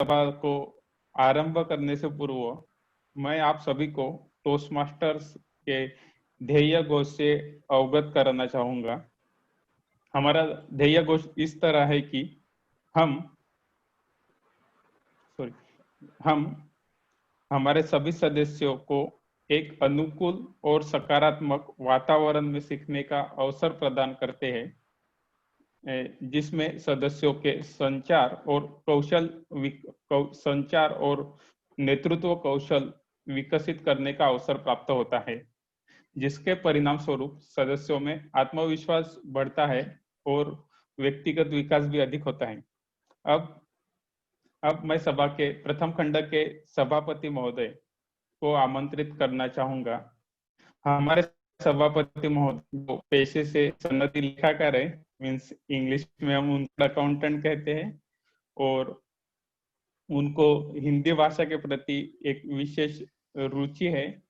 सभा को आरंभ करने से पूर्व मैं आप सभी को टोस्ट मास्टर्स के ध्येय घोष से अवगत कराना चाहूंगा। हमारा ध्येय घोष इस तरह है कि हम हमारे सभी सदस्यों को एक अनुकूल और सकारात्मक वातावरण में सीखने का अवसर प्रदान करते हैं, जिसमें सदस्यों के संचार और नेतृत्व कौशल विकसित करने का अवसर प्राप्त होता है, जिसके परिणाम स्वरूप सदस्यों में आत्मविश्वास बढ़ता है और व्यक्तिगत विकास भी अधिक होता है। अब मैं सभा के प्रथम खंड के सभापति महोदय को आमंत्रित करना चाहूंगा। हमारे सभापति महोदय जो पेशे से सनदी लेखाकार है, मीन्स इंग्लिश में हम उनको अकाउंटेंट कहते हैं, और उनको हिंदी भाषा के प्रति एक विशेष रुचि है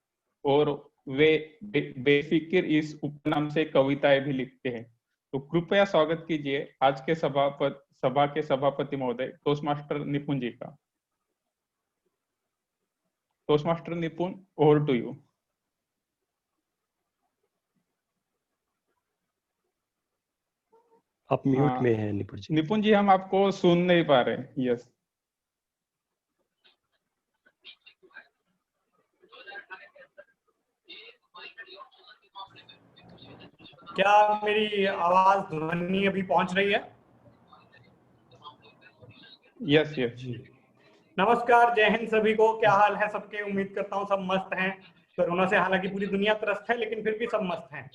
और वे बेफिक्र इस उपनाम से कविताएं भी लिखते हैं। तो कृपया स्वागत कीजिए आज के सभा के सभापति महोदय टोस्ट मास्टर निपुण जी का। टोस्ट मास्टर निपुण, ओवर टू यू। आप म्यूट में हैं निपुण जी। निपुण जी, हम आपको सुन नहीं पा रहे। यस, क्या मेरी आवाज ध्वनि अभी पहुंच रही है? यस यस जी, नमस्कार, जय हिंद सभी को। क्या हाल है सबके? उम्मीद करता हूँ सब मस्त हैं। कोरोना से हालांकि पूरी दुनिया त्रस्त है, लेकिन फिर भी सब मस्त हैं,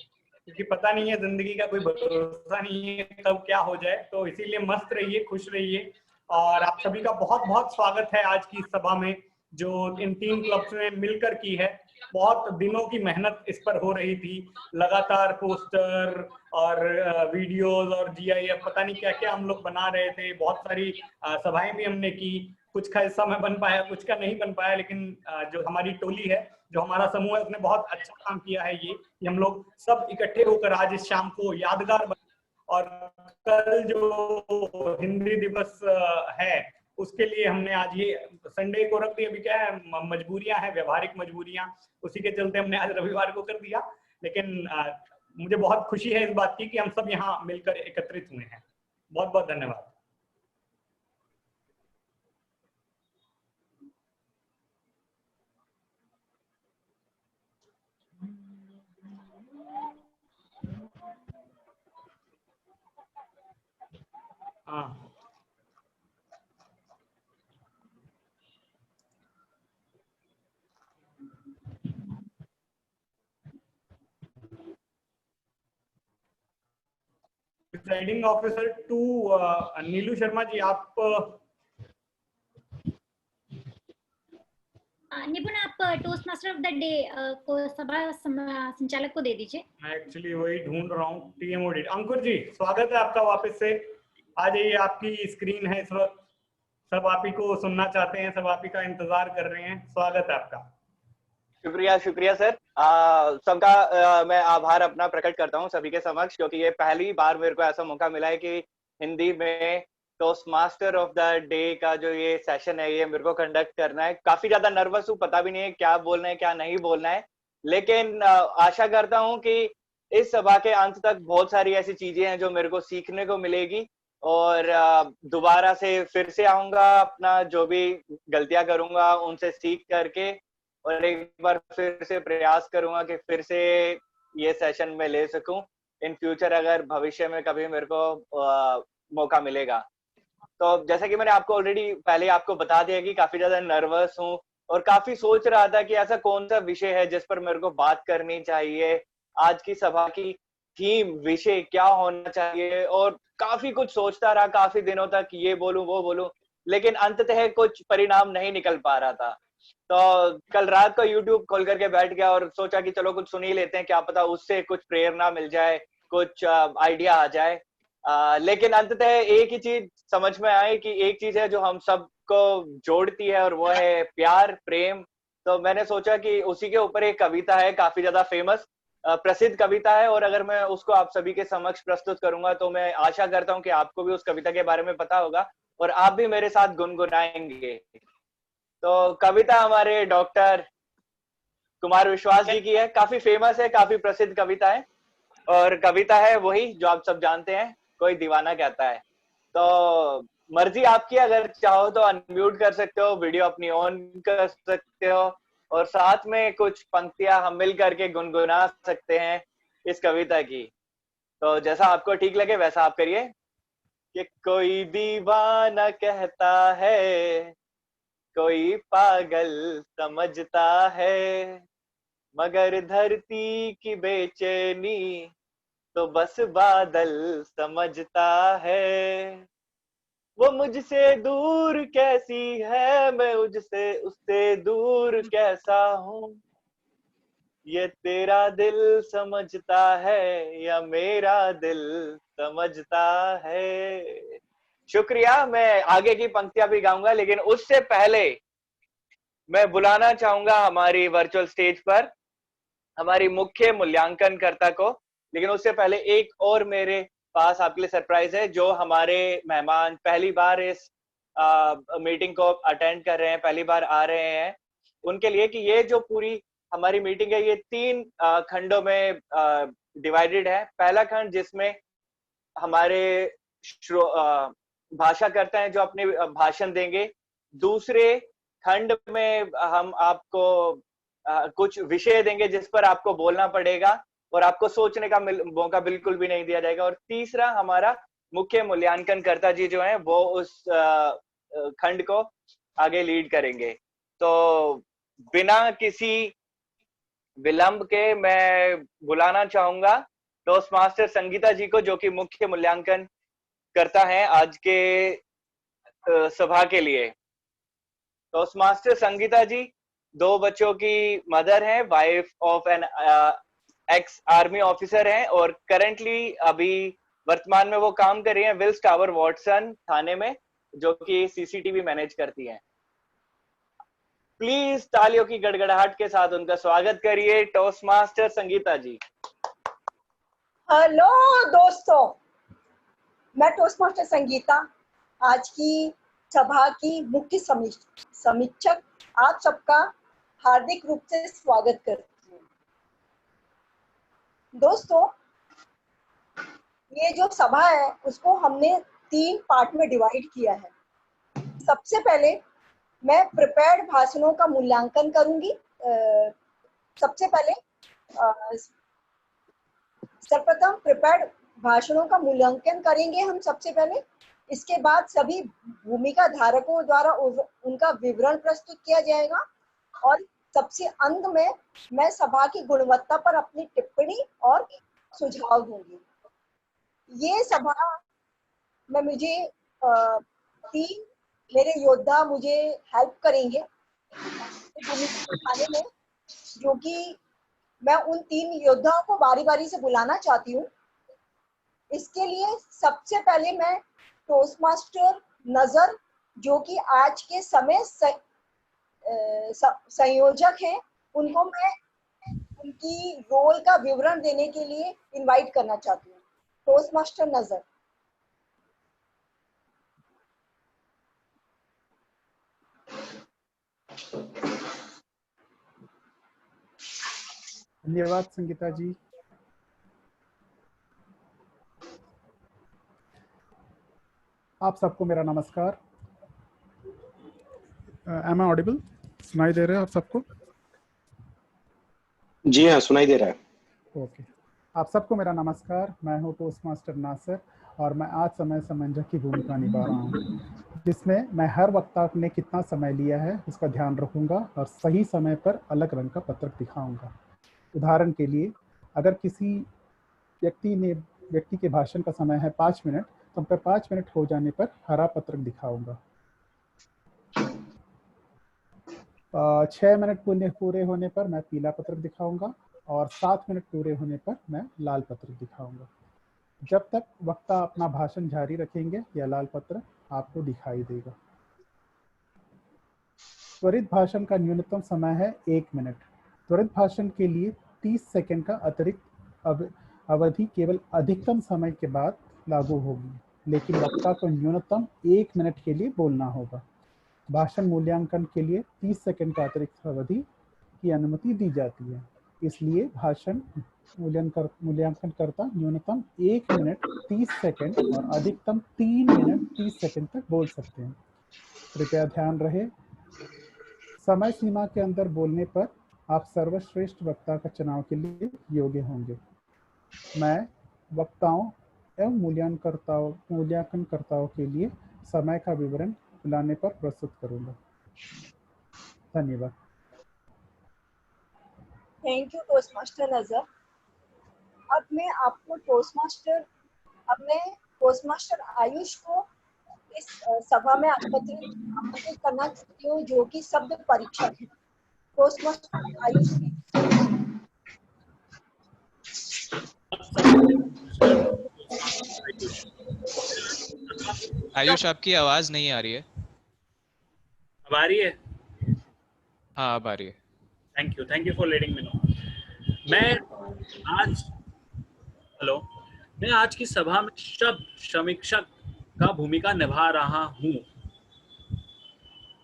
क्योंकि पता नहीं है, जिंदगी का कोई भरोसा नहीं है कब क्या हो जाए। तो इसीलिए मस्त रहिए, खुश रहिए। और आप सभी का बहुत बहुत स्वागत है आज की इस सभा में, जो इन 3 क्लब्स ने मिलकर की है। बहुत दिनों की मेहनत इस पर हो रही थी, लगातार पोस्टर और वीडियोस और GIF पता नहीं क्या क्या हम लोग बना रहे थे। बहुत सारी सभाएं भी हमने की, कुछ का हिस्सा में बन पाया, कुछ का नहीं बन पाया, लेकिन जो हमारी टोली है, जो हमारा समूह है, उसने बहुत अच्छा काम किया है। ये कि हम लोग सब इकट्ठे होकर आज इस शाम को यादगार और कल जो हिंदी दिवस है उसके लिए हमने आज ये संडे को रख दिया। अभी क्या है, मजबूरियां हैं, व्यवहारिक मजबूरियां, उसी के चलते हमने आज रविवार को कर दिया। लेकिन मुझे बहुत खुशी है इस बात की कि हम सब यहाँ मिलकर एकत्रित हुए हैं। बहुत बहुत धन्यवाद। प्रिसाइडिंग ऑफिसर 2 नीलू शर्मा जी, आप निपुण, आप toast master of the day को सभा संचालक को दे दीजिए। मैं एक्चुअली वही ढूंढ रहा हूँ। TMOD अंकुर जी, स्वागत है आपका वापस से। आ जाइए, आपकी स्क्रीन है इस वक्त, सब आप ही को सुनना चाहते हैं, सब आप ही का इंतजार कर रहे हैं। स्वागत है आपका। शुक्रिया सर। सबका मैं आभार अपना प्रकट करता हूँ सभी के समक्ष, क्योंकि ये पहली बार मेरे को ऐसा मौका मिला है कि हिंदी में toast master of the day का जो ये सेशन है, ये मेरे को कंडक्ट करना है। काफी ज्यादा नर्वस हूँ, पता भी नहीं है क्या बोलना है क्या नहीं बोलना है, लेकिन आशा करता हूँ कि इस सभा के अंत तक बहुत सारी ऐसी चीजें हैं जो मेरे को सीखने को मिलेगी, और दोबारा से फिर से आऊंगा, अपना जो भी गलतियां करूंगा उनसे सीख करके, और एक बार फिर से प्रयास करूंगा कि फिर से ये सेशन में ले सकूं इन फ्यूचर, अगर भविष्य में कभी मेरे को मौका मिलेगा। तो जैसा कि मैंने आपको ऑलरेडी पहले आपको बता दिया कि काफी ज्यादा नर्वस हूँ और काफी सोच रहा था कि ऐसा कौन सा विषय है जिस पर मेरे को बात करनी चाहिए, आज की सभा की थीम, विषय क्या होना चाहिए, और काफी कुछ सोचता रहा काफी दिनों तक, ये बोलूं वो बोलूं, लेकिन अंततः कुछ परिणाम नहीं निकल पा रहा था। तो कल रात को YouTube खोल करके बैठ गया और सोचा कि चलो कुछ सुन ही लेते हैं, क्या पता उससे कुछ प्रेरणा मिल जाए, कुछ आइडिया आ जाए। लेकिन अंततः एक ही चीज समझ में आई कि एक चीज है जो हम सबको जोड़ती है, और वो है प्यार, प्रेम। तो मैंने सोचा कि उसी के ऊपर एक कविता है, काफी ज्यादा फेमस प्रसिद्ध कविता है, और अगर मैं उसको आप सभी के समक्ष प्रस्तुत करूंगा तो मैं आशा करता हूँ कि आपको भी उस कविता के बारे में पता होगा, और आप भी मेरे साथ गुनगुनाएंगे। तो कविता हमारे डॉक्टर कुमार विश्वास जी की है, काफी फेमस है, काफी प्रसिद्ध कविता है, और कविता है वही जो आप सब जानते हैं, कोई दीवाना कहता है। तो मर्जी आपकी, अगर चाहो तो अनम्यूट कर सकते हो, वीडियो अपनी ऑन कर सकते हो, और साथ में कुछ पंक्तियां हम मिल करके गुनगुना सकते हैं इस कविता की। तो जैसा आपको ठीक लगे वैसा आप करिए। कि कोई दीवाना कहता है, कोई पागल समझता है, मगर धरती की बेचैनी तो बस बादल समझता है। वो मुझसे दूर कैसी है, मैं मुझसे उससे दूर कैसा हूँ, ये तेरा दिल समझता है या मेरा दिल समझता है। शुक्रिया। मैं आगे की पंक्तियां भी गाऊंगा, लेकिन उससे पहले मैं बुलाना चाहूंगा हमारी वर्चुअल स्टेज पर हमारी मुख्य मूल्यांकनकर्ता को। लेकिन उससे पहले एक और मेरे पास आपके लिए सरप्राइज है। जो हमारे मेहमान पहली बार इस मीटिंग को अटेंड कर रहे हैं, पहली बार आ रहे हैं, उनके लिए कि ये जो पूरी हमारी मीटिंग है ये 3 खंडों में डिवाइडेड है। पहला खंड जिसमें हमारे भाषा करते हैं जो अपने भाषण देंगे। दूसरे खंड में हम आपको कुछ विषय देंगे जिस पर आपको बोलना पड़ेगा और आपको सोचने का मौका बिल्कुल भी नहीं दिया जाएगा। और तीसरा हमारा मुख्य मूल्यांकनकर्ता जी जो हैं वो उस खंड को आगे लीड करेंगे। तो बिना किसी विलंब के मैं बुलाना चाहूंगा टोस्ट मास्टर संगीता जी को, जो कि मुख्य मूल्यांकन करता है आज के सभा के लिए। टोस्ट मास्टर संगीता जी 2 बच्चों की मदर हैं, wife of an ex army officer हैं, और करंटली अभी वर्तमान में वो काम कर रही हैं विल्स टावर वॉटसन थाने में, जो कि सीसीटीवी मैनेज करती हैं। प्लीज तालियों की गड़गड़ाहट के साथ उनका स्वागत करिए, टोस्ट मास्टर संगीता जी। हेलो दोस्तों, मैं टोस्ट मास्टर संगीता आज की सभा की मुख्य समीक्षक आप सबका हार्दिक रूप से स्वागत करती हूँ। दोस्तों, ये जो सभा है उसको हमने 3 पार्ट में डिवाइड किया है। सबसे पहले मैं प्रिपेयर्ड भाषणों का मूल्यांकन करूंगी। सबसे पहले सर्वप्रथम प्रिपेयर्ड भाषणों का मूल्यांकन करेंगे हम सबसे पहले। इसके बाद सभी भूमिका धारकों द्वारा उनका विवरण प्रस्तुत किया जाएगा, और सबसे अंत में मैं सभा की गुणवत्ता पर अपनी टिप्पणी और सुझाव दूंगी। ये सभा में मुझे 3 मेरे योद्धा मुझे हेल्प करेंगे भूमिका निभाने में, जो कि मैं उन 3 योद्धाओं को बारी बारी से बुलाना चाहती हूँ। इसके लिए सबसे पहले मैं टोस्ट मास्टर नजर, जो कि आज के समय संयोजक हैं, उनको मैं उनकी रोल का विवरण देने के लिए इनवाइट करना चाहती हूँ। टोस्ट मास्टर नजर। धन्यवाद संगीता जी। आप सबको मेरा नमस्कार। Am I audible? सुनाई दे रहा है आप सबको? जी हाँ, सुनाई दे रहा है। ओके। आप सबको मेरा नमस्कार। मैं हूँ टोस्ट मास्टर नासिर, और मैं आज समय समंजक की भूमिका निभा रहा हूँ, जिसमें मैं हर वक्ता ने कितना समय लिया है उसका ध्यान रखूंगा और सही समय पर अलग रंग का पत्रक दिखाऊंगा। उदाहरण के लिए, अगर किसी व्यक्ति के भाषण का समय है 5 मिनट, तो मैं 5 मिनट हो जाने पर हरा पत्रक दिखाऊंगा। 6 मिनट पूरे होने पर मैं पीला पत्रक दिखाऊंगा, और 7 मिनट पूरे होने पर मैं लाल पत्रक दिखाऊंगा। जब तक वक्ता अपना भाषण जारी रखेंगे, यह लाल पत्रक आपको दिखाई देगा। त्वरित भाषण का न्यूनतम समय है 1 मिनट। त्वरित भाषण के लिए 30 सेकंड का अतिरिक्त अवधि केवल अधिकतम समय के बाद लागू होगी। लेकिन वक्ता को न्यूनतम 1 मिनट के लिए बोलना होगा। भाषण मूल्यांकन के लिए 30 सेकंड का अतिरिक्त अवधि की अनुमति दी जाती है। इसलिए भाषण मूल्यांकनकर्ता न्यूनतम 1 मिनट 30 सेकंड और अधिकतम 3 मिनट 30 सेकंड तक बोल सकते हैं। कृपया ध्यान रहे, समय सीमा के अंदर बोलने पर आप सर्वश्रेष्ठ वक्ता का चुनाव के लिए योग्य होंगे। मैं वक्ताओं एवं मूल्यांकनकर्ताओं के लिए समय का विवरण बुलाने पर प्रस्तुत करूंगा। धन्यवाद। थैंक यू टोस्ट मास्टर नजर। अब मैं टोस्टमास्टर आयुष को इस सभा में आमंत्रित करना चाहती हूँ, जो कि शब्द परीक्षक है। टोस्टमास्टर आयुष। आयुष, आपकी आवाज नहीं आ रही है। अब आ रही है? हाँ, अब आ रही है। Thank you for letting me know. मैं आज की सभा में शब्द समीक्षक का भूमिका निभा रहा हूँ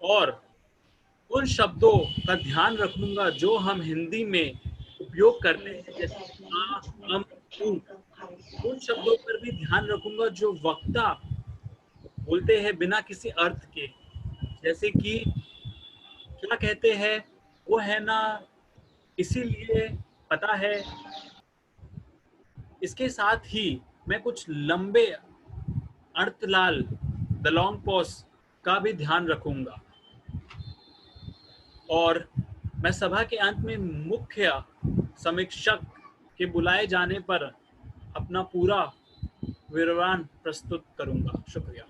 और उन शब्दों का ध्यान रखूंगा जो हम हिंदी में उपयोग करते हैं, जैसे आ, हम, उन शब्दों पर भी ध्यान रखूंगा जो वक्ता बोलते हैं बिना किसी अर्थ के, जैसे कि क्या कहते हैं वो है ना, इसीलिए पता है। इसके साथ ही मैं कुछ लंबे अर्थलाल द लॉन्ग पॉज का भी ध्यान रखूंगा और मैं सभा के अंत में मुख्य समीक्षक के बुलाए जाने पर अपना पूरा विवरण प्रस्तुत करूंगा। शुक्रिया।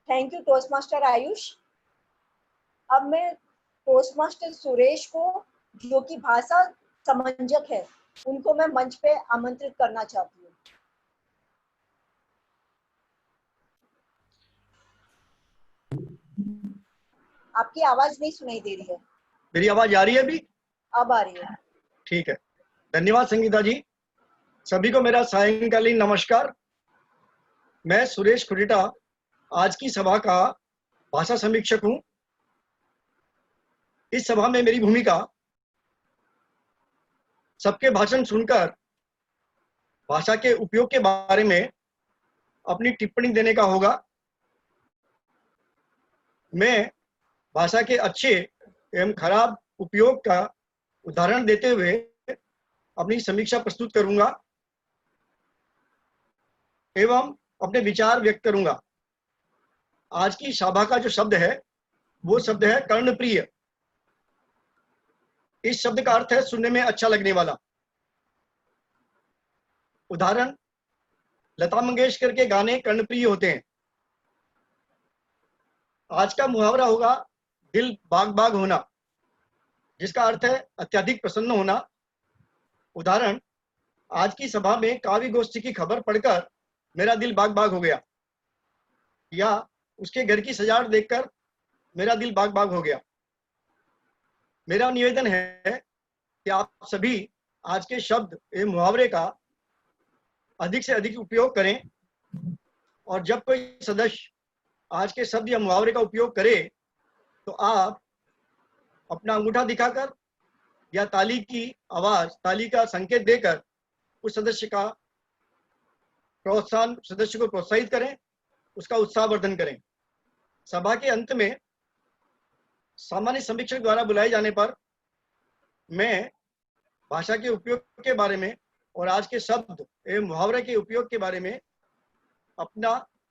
Thank you toastmaster Ayush. अब मैं टोस्टमास्टर सुरेश को, जो कि भाषा समंजक है, उनको मैं मंच पे आमंत्रित करना चाहती हूँ। आपकी आवाज नहीं सुनाई दे रही है। मेरी आवाज आ रही है अभी? अब आ रही है। ठीक है, धन्यवाद संगीता जी। सभी को मेरा सायंकालीन नमस्कार। मैं सुरेश खुरेटा आज की सभा का भाषा समीक्षक हूँ। इस सभा में मेरी भूमिका सबके भाषण सुनकर भाषा के उपयोग के बारे में अपनी टिप्पणी देने का होगा। मैं भाषा के अच्छे एवं खराब उपयोग का उदाहरण देते हुए अपनी समीक्षा प्रस्तुत करूंगा एवं अपने विचार व्यक्त करूंगा। आज की सभा का जो शब्द है वो शब्द है कर्णप्रिय। इस शब्द का अर्थ है सुनने में अच्छा लगने वाला। उदाहरण, लता मंगेशकर के गाने कर्णप्रिय होते हैं। आज का मुहावरा होगा दिल बाग बाग होना, जिसका अर्थ है अत्यधिक प्रसन्न होना। उदाहरण, आज की सभा में काव्य गोष्ठी की खबर पढ़कर मेरा दिल बाग बाग हो गया, या उसके घर की सजावट देखकर मेरा दिल बाग बाग हो गया। मेरा निवेदन है कि आप सभी आज के शब्द एवं मुहावरे का अधिक से अधिक उपयोग करें, और जब कोई सदस्य आज के शब्द या मुहावरे का उपयोग करे तो आप अपना अंगूठा दिखाकर या ताली की आवाज, ताली का संकेत देकर उस सदस्य को प्रोत्साहित करें, उसका उत्साहवर्धन करें। सभा के अंत में सामान्य समीक्षक द्वारा बुलाए जाने पर मैं भाषा के उपयोग के बारे में और आज के शब्द एवं मुहावरे के उपयोग के बारे में अपना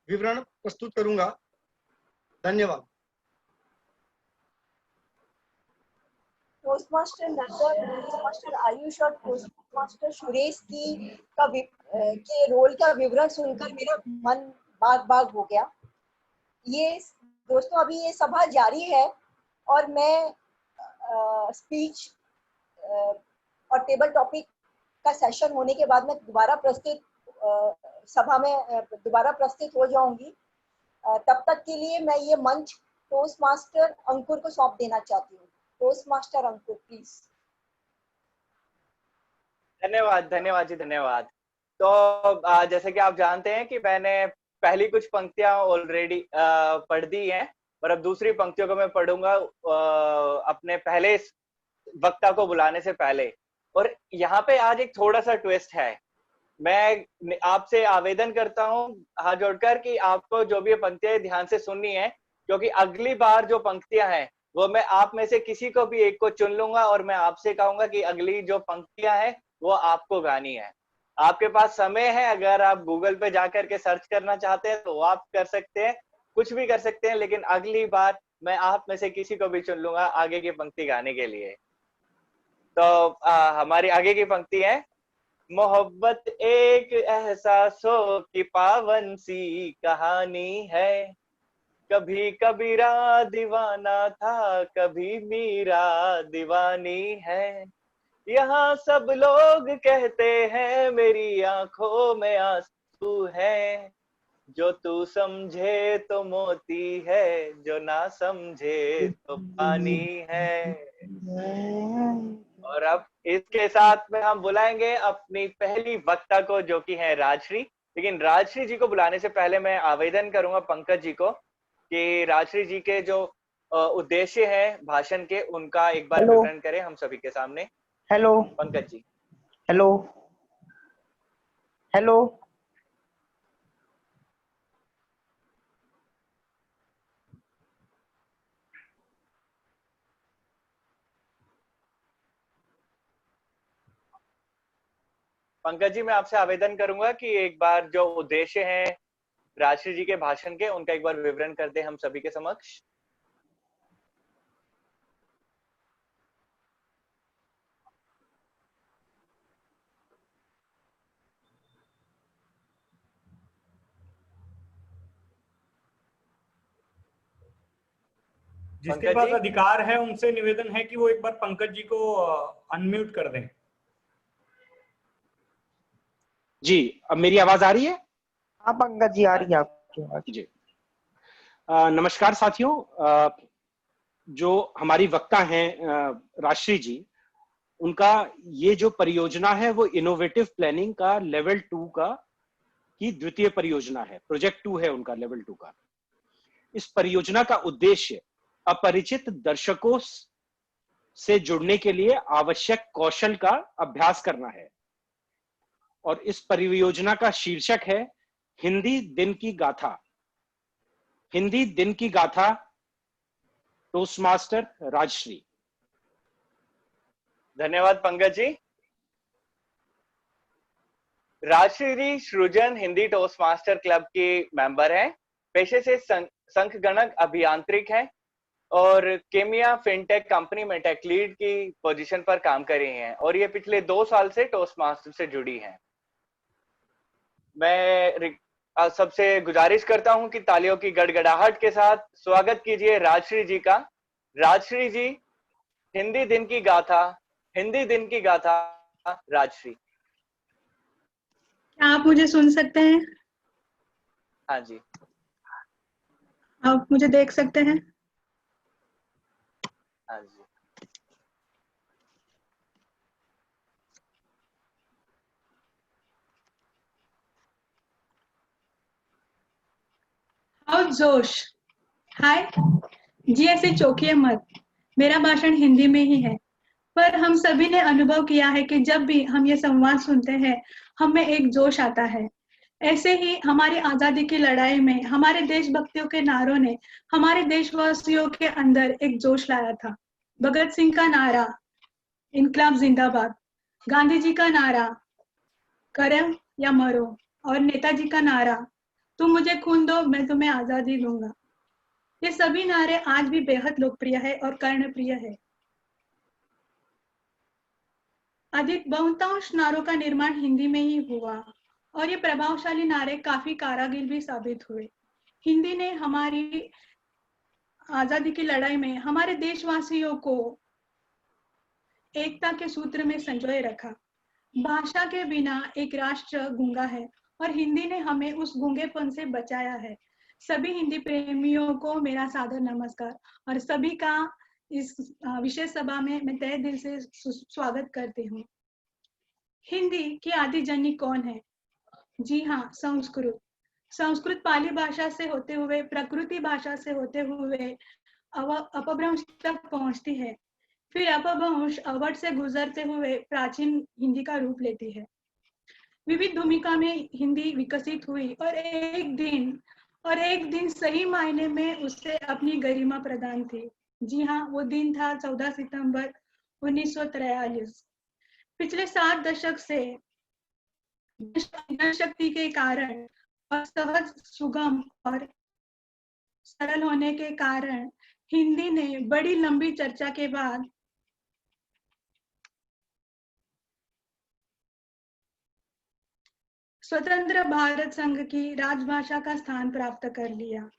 विवरण प्रस्तुत करूंगा। धन्यवाद। टोस्टमास्टर नजर, टोस्टमास्टर आयुष और टोस्टमास्टर सुरेश के रोल का विवरण सुनकर मेरा मन बाग बाग हो गया। ये दोस्तों, अभी ये सभा जारी है और मैं स्पीच और टेबल टॉपिक का सेशन होने के बाद मैं सभा में दोबारा प्रस्तुत हो जाऊंगी। तब तक के लिए मैं ये मंच टोस्ट मास्टर अंकुर को सौंप देना चाहती हूँ। Toast master Ankur please. धन्यवाद धन्यवाद जी, धन्यवाद। तो जैसे कि आप जानते हैं कि मैंने पहली कुछ पंक्तियां ऑलरेडी पढ़ दी हैं और अब दूसरी पंक्तियों को मैं पढ़ूंगा अपने पहले वक्ता को बुलाने से पहले। और यहाँ पे आज एक थोड़ा सा ट्विस्ट है। मैं आपसे आवेदन करता हूँ हाथ जोड़कर कि आपको जो भी ये पंक्तियां ध्यान से सुननी है, क्योंकि अगली बार जो पंक्तियां हैं वो मैं आप में से किसी को भी एक को चुन लूंगा और मैं आपसे कहूंगा कि अगली जो पंक्तियां हैं वो आपको गानी है। आपके पास समय है, अगर आप गूगल पे जाकर के सर्च करना चाहते हैं तो आप कर सकते हैं, कुछ भी कर सकते हैं, लेकिन अगली बार मैं आप में से किसी को भी चुन लूंगा आगे की पंक्ति गाने के लिए। तो हमारी आगे की पंक्ति है, मोहब्बत एक एहसासों की पावन सी कहानी है, कभी कबीरा दीवाना था, कभी मीरा दीवानी है, यहाँ सब लोग कहते हैं मेरी आंखों में आंसू है, जो तू समझे तो मोती है, जो ना समझे तो पानी है। और अब इसके साथ में हम बुलाएंगे अपनी पहली वक्ता को, जो कि है राजश्री। लेकिन राजश्री जी को बुलाने से पहले मैं आवेदन करूंगा पंकज जी को कि राजश्री जी के जो उद्देश्य है भाषण के, उनका एक बार विवरण करें हम सभी के सामने। Hello Pankaj ji. Hello hello Pankaj ji, मैं आपसे आवेदन करूंगा कि एक बार जो उद्देश्य है राजश्री जी के भाषण के, उनका एक बार विवरण कर दें हम सभी के समक्ष। जिसके पास अधिकार है उनसे निवेदन है कि वो एक बार पंकज जी को अनम्यूट कर दें। जी, अब मेरी आवाज आ रही है? हाँ पंकज जी, आ रही है आपकी आवाज जी। नमस्कार साथियों। जो हमारी वक्ता हैं राजश्री जी, उनका ये जो परियोजना है वो इनोवेटिव प्लानिंग का लेवल 2 का की द्वितीय परियोजना है, प्रोजेक्ट 2 है उनका लेवल 2 का। इस परियोजना का उद्देश्य अपरिचित दर्शकों से जुड़ने के लिए आवश्यक कौशल का अभ्यास करना है। और इस परियोजना का शीर्षक है हिंदी दिन की गाथा। हिंदी दिन की गाथा, टोस्ट मास्टर राजश्री। धन्यवाद पंकज जी। राजश्री सृजन हिंदी टोस्ट मास्टर क्लब की मेंबर है, पेशे से संघ गणक अभियांत्रिक है और केमिया फिनटेक कंपनी में टेक लीड की पोजीशन पर काम कर रही हैं और ये पिछले 2 साल से टोस्ट मास्टर से जुड़ी हैं। मैं सबसे गुजारिश करता हूं कि तालियों की गड़गड़ाहट के साथ स्वागत कीजिए राजश्री जी का। राजश्री जी, हिंदी दिन की गाथा, हिंदी दिन की गाथा, राजश्री। क्या आप मुझे सुन सकते हैं? हाँ जी। आप मुझे देख सकते हैं? हाँ जी। आओ जोश। हाय जी, ऐसे चौंकिए मत, मेरा भाषण हिंदी में ही है, पर हम सभी ने अनुभव किया है कि जब भी हम ये संवाद सुनते हैं हमें एक जोश आता है। ऐसे ही हमारी आजादी की लड़ाई में हमारे देशभक्तियों के नारों ने हमारे देशवासियों के अंदर एक जोश लाया था। भगत सिंह का नारा इनकलाब जिंदाबाद, गांधी जी का नारा करो या मरो और नेताजी का नारा तुम मुझे खून दो मैं तुम्हें आजादी दूंगा। ये सभी नारे आज भी बेहद लोकप्रिय है और कर्णप्रिय है। अधिक बहुतांश नारों का निर्माण हिंदी में ही हुआ और ये प्रभावशाली नारे काफी कारागिर भी साबित हुए। हिंदी ने हमारी आजादी की लड़ाई में हमारे देशवासियों को एकता के सूत्र में संजोए रखा। भाषा के बिना एक राष्ट्र गूंगा है और हिंदी ने हमें उस गूंगेपन से बचाया है। सभी हिंदी प्रेमियों को मेरा सादर नमस्कार और सभी का इस विशेष सभा में मैं तहे दिल से स्वागत करती हूँ। हिंदी की आदि जननी कौन है? जी हाँ, संस्कृत। संस्कृत पाली भाषा से होते हुए, प्रकृति भाषा से होते हुए अपभ्रंश तक पहुंचती है। फिर अपभ्रंश अवध से गुजरते हुए प्राचीन हिंदी का रूप लेती है। विविध भूमिका में हिंदी विकसित हुई और एक दिन सही मायने में उससे अपनी गरिमा प्रदान थी। जी हाँ, वो दिन था 14 सितंबर 1943। पिछले 7 दशक से शक्ति के कारण और सहज, सुगम और सरल होने के कारण हिंदी ने बड़ी लंबी चर्चा के बाद स्वतंत्र भारत संघ की राजभाषा का स्थान प्राप्त कर लिया।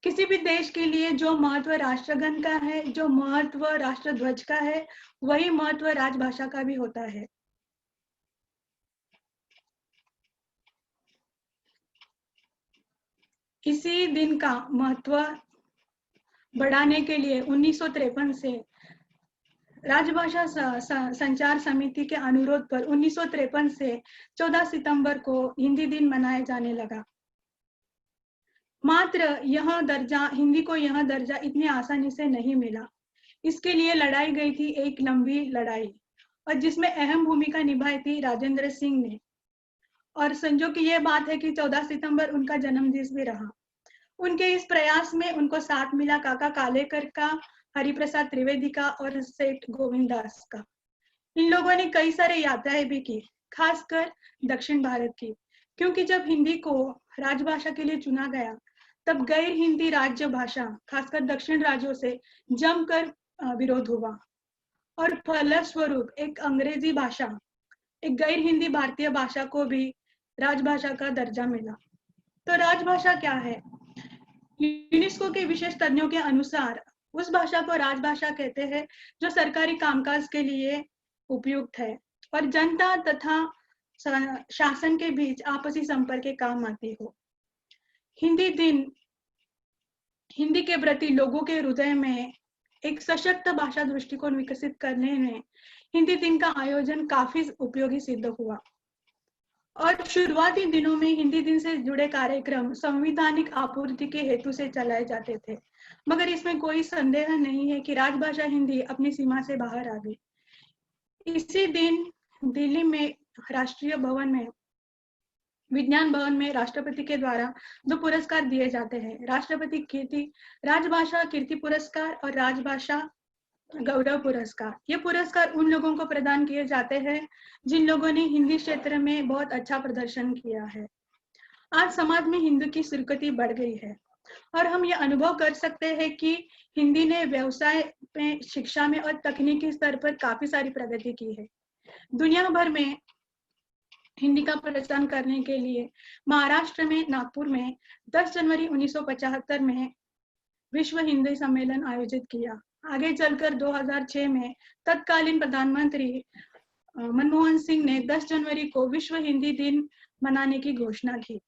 किसी भी देश के लिए जो महत्व राष्ट्रगण का है, जो महत्व राष्ट्रध्वज का है, वही महत्व राजभाषा का भी होता है। इसी दिन का महत्व बढ़ाने के लिए 1953 से राजभाषा संचार समिति के अनुरोध पर 1953 से 14 सितंबर को हिंदी दिन मनाया जाने लगा। मात्र यह दर्जा, हिंदी को यह दर्जा इतनी आसानी से नहीं मिला। इसके लिए लड़ाई गई थी एक लंबी लड़ाई, और जिसमें अहम भूमिका निभाई थी राजेंद्र सिंह ने। और संजोग की यह बात है कि 14 सितंबर उनका जन्मदिन भी रहा। उनके इस प्रयास में उनको साथ मिला काका कालेकर का, हरिप्रसाद त्रिवेदी का और सेठ गोविंदास का। इन लोगों ने कई सारे यात्राएं भी की, खासकर दक्षिण भारत की, क्योंकि जब हिंदी को राजभाषा के लिए चुना गया तब गैर हिंदी राज्य भाषा, खासकर दक्षिण राज्यों से जमकर विरोध हुआ और फलस्वरूप एक अंग्रेजी भाषा, एक गैर हिंदी भारतीय भाषा को भी राजभाषा का दर्जा मिला। तो राजभाषा क्या है? यूनेस्को के विशेष तज्ञों के अनुसार उस भाषा को राजभाषा कहते हैं जो सरकारी कामकाज के लिए उपयुक्त है और जनता तथा शासन के बीच आपसी संपर्क के काम आती हो। हिंदी दिन हिंदी के प्रति लोगों के हृदय में एक सशक्त भाषा दृष्टिकोण विकसित करने में हिंदी दिन का आयोजन काफी उपयोगी सिद्ध हुआ। और शुरुआती दिनों में हिंदी दिन से जुड़े कार्यक्रम संवैधानिक आपूर्ति के हेतु से चलाए जाते थे, मगर इसमें कोई संदेह नहीं है कि राजभाषा हिंदी अपनी सीमा से बाहर आ गई। इसी दिन दिल्ली में राष्ट्रीय भवन में, विज्ञान भवन में राष्ट्रपति के द्वारा 2 पुरस्कार दिए जाते हैं, राष्ट्रपति कीर्ति राजभाषा कीर्ति पुरस्कार और राजभाषा गौरव पुरस्कार। ये पुरस्कार उन लोगों को प्रदान किए जाते हैं जिन लोगों ने हिंदी क्षेत्र में बहुत अच्छा प्रदर्शन किया है। आज समाज में हिंदी की स्वीकृति बढ़ गई है और हम ये अनुभव कर सकते हैं कि हिंदी ने व्यवसाय में, शिक्षा में और तकनीकी स्तर पर काफी सारी प्रगति की है। दुनिया भर में हिंदी का प्रचार करने के लिए महाराष्ट्र में नागपुर में 10 जनवरी 1975 में विश्व हिंदी सम्मेलन आयोजित किया। आगे चलकर 2006 में तत्कालीन प्रधानमंत्री मनमोहन सिंह ने 10 जनवरी को विश्व हिंदी दिन मनाने की घोषणा की।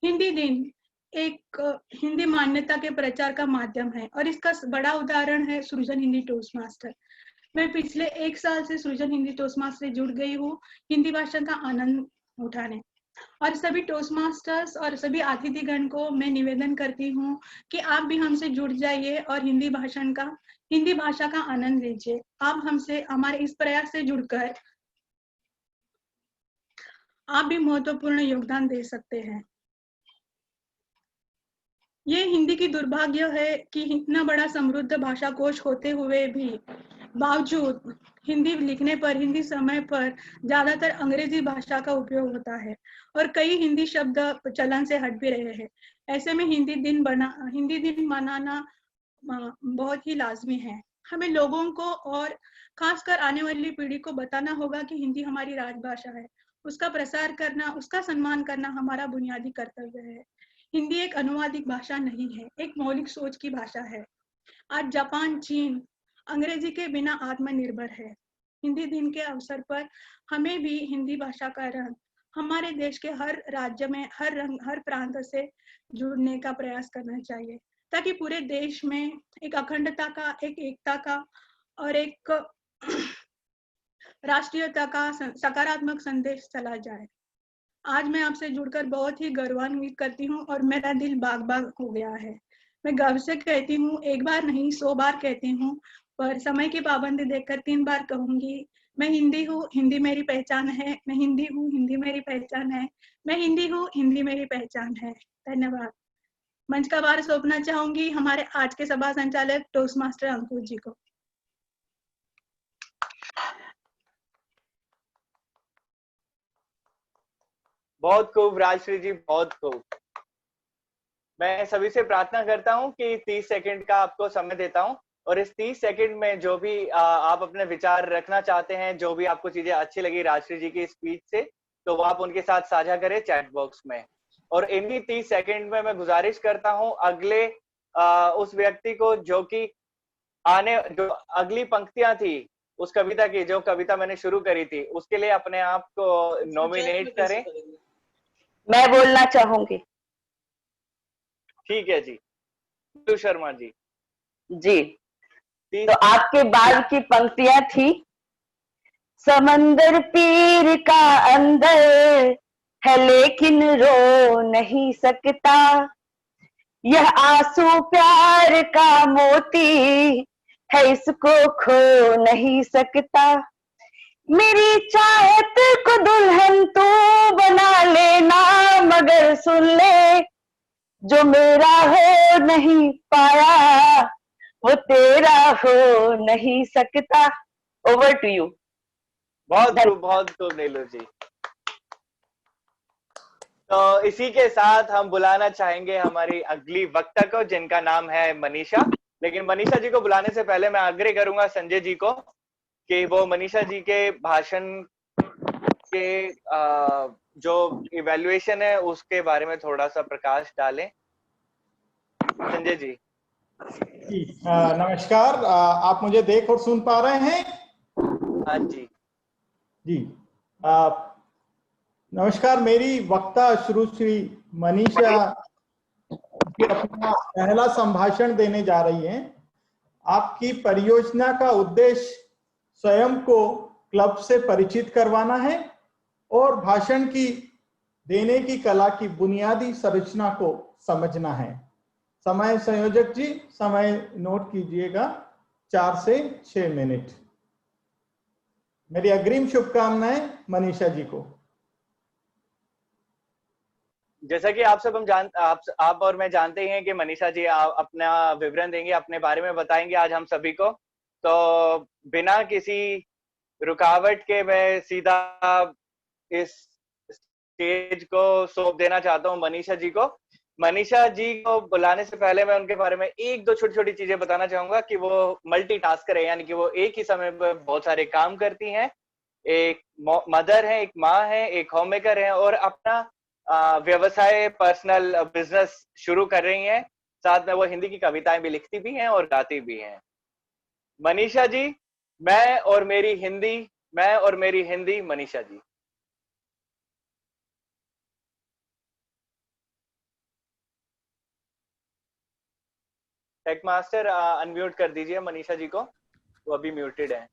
हिंदी दिन एक हिंदी मान्यता के प्रचार का माध्यम है और इसका बड़ा उदाहरण है सृजन हिंदी टोस्ट मास्टर। मैं पिछले 1 साल से सृजन हिंदी टोस्ट मास्टर से जुड़ गई हूँ हिंदी भाषा का आनंद उठाने, और सभी टोस्ट मास्टर्स और सभी अतिथिगण को मैं निवेदन करती हूँ कि आप भी हमसे जुड़ जाइए और हिंदी भाषा का आनंद लीजिए। आप हमसे, हमारे इस प्रयास से जुड़कर आप भी महत्वपूर्ण योगदान दे सकते हैं। ये हिंदी की दुर्भाग्य है कि इतना बड़ा समृद्ध भाषा कोश होते हुए भी बावजूद हिंदी लिखने पर, हिंदी समय पर ज्यादातर अंग्रेजी भाषा का उपयोग होता है और कई हिंदी शब्द चलन से हट भी रहे हैं। ऐसे में हिंदी दिन मनाना बहुत ही लाजमी है। हमें लोगों को और खासकर आने वाली पीढ़ी को बताना होगा कि हिंदी हमारी राजभाषा है, उसका प्रसार करना, उसका सम्मान करना हमारा बुनियादी कर्तव्य है। हिंदी एक अनुवादिक भाषा नहीं है, एक मौलिक सोच की भाषा है। आज जापान, चीन अंग्रेजी के बिना आत्मनिर्भर है। हिंदी दिन के अवसर पर हमें भी हिंदी भाषा का रंग हमारे देश के हर राज्य में हर रंग हर प्रांत से जुड़ने का प्रयास करना चाहिए, ताकि पूरे देश में एक अखंडता का, एक एकता का और एक राष्ट्रीयता का सकारात्मक संदेश चला जाए। आज मैं आपसे जुड़कर बहुत ही गौरवान्वित करती हूँ और मेरा दिल बाग बाग हो गया है। मैं गर्व से कहती हूँ, एक बार नहीं 100 बार कहती हूँ, पर समय की पाबंदी देखकर 3 बार कहूंगी। मैं हिंदी हूँ, हिंदी मेरी पहचान है। मैं हिंदी हूँ, हिंदी मेरी पहचान है। मैं हिंदी हूँ, हिंदी मेरी पहचान है। धन्यवाद। मंच का भार सौंपना चाहूंगी हमारे आज के सभा संचालक टोस्ट मास्टर अंकुर जी को। बहुत खूब राजश्री जी, बहुत खूब। मैं सभी से प्रार्थना करता हूं कि 30 सेकंड का आपको समय देता हूं और इस 30 सेकंड में जो भी आप अपने विचार रखना चाहते हैं, जो भी आपको चीजें अच्छी लगी राजश्री जी की स्पीच से, तो वो आप उनके साथ साझा करें चैट बॉक्स में। और इन्हीं 30 सेकंड में मैं गुजारिश करता हूं अगले उस व्यक्ति को जो कि जो अगली पंक्तियां थी उस कविता की, जो कविता मैंने शुरू करी थी, उसके लिए अपने आप को नॉमिनेट करें। मैं बोलना चाहूंगी। ठीक है जी, शर्मा जी। जी, तो आपके बाद की पंक्तियां थी, समंदर पीर का अंदर है लेकिन रो नहीं सकता, यह आंसू प्यार का मोती है इसको खो नहीं सकता, मेरी चाहत को दुल्हन तू बना लेना, मगर सुन ले जो मेरा हो नहीं पाया वो तेरा हो नहीं सकता। Over to you. बहुत खूब नीलू जी। तो इसी के साथ हम बुलाना चाहेंगे हमारी अगली वक्ता को, जिनका नाम है मनीषा। लेकिन मनीषा जी को बुलाने से पहले मैं आग्रह करूंगा संजय जी को कि वो मनीषा जी के भाषण के जो इवैल्यूएशन है उसके बारे में थोड़ा सा प्रकाश डालें। संजय जी। नमस्कार, आप मुझे देख और सुन पा रहे हैं? हाँ जी जी। नमस्कार, मेरी वक्ता श्री मनीषा अपना पहला संभाषण देने जा रही हैं। आपकी परियोजना का उद्देश्य स्वयं को क्लब से परिचित करवाना है और भाषण की देने की कला की बुनियादी संरचना को समझना है। समय संयोजक जी, समय नोट कीजिएगा, 4 से 6 मिनट। मेरी अग्रिम शुभकामनाएं मनीषा जी को। जैसा कि आप और मैं जानते हैं कि मनीषा जी अपना विवरण देंगे, अपने बारे में बताएंगे आज हम सभी को। तो बिना किसी रुकावट के मैं सीधा इस स्टेज को सौंप देना चाहता हूं मनीषा जी को। मनीषा जी को बुलाने से पहले मैं उनके बारे में 1-2 छोटी-छोटी चीजें बताना चाहूंगा कि वो मल्टीटास्कर है, यानी कि वो एक ही समय पर बहुत सारे काम करती हैं। एक मदर है, एक माँ है, एक होम मेकर है और अपना व्यवसाय, पर्सनल बिजनेस शुरू कर रही हैं। साथ में वो हिंदी की कविताएं भी लिखती भी हैं और गाती भी हैं। मनीषा जी, मैं और मेरी Hindi Manisha ji. Take master unmute कर दीजिए मनीषा जी को, वो अभी म्यूटेड है।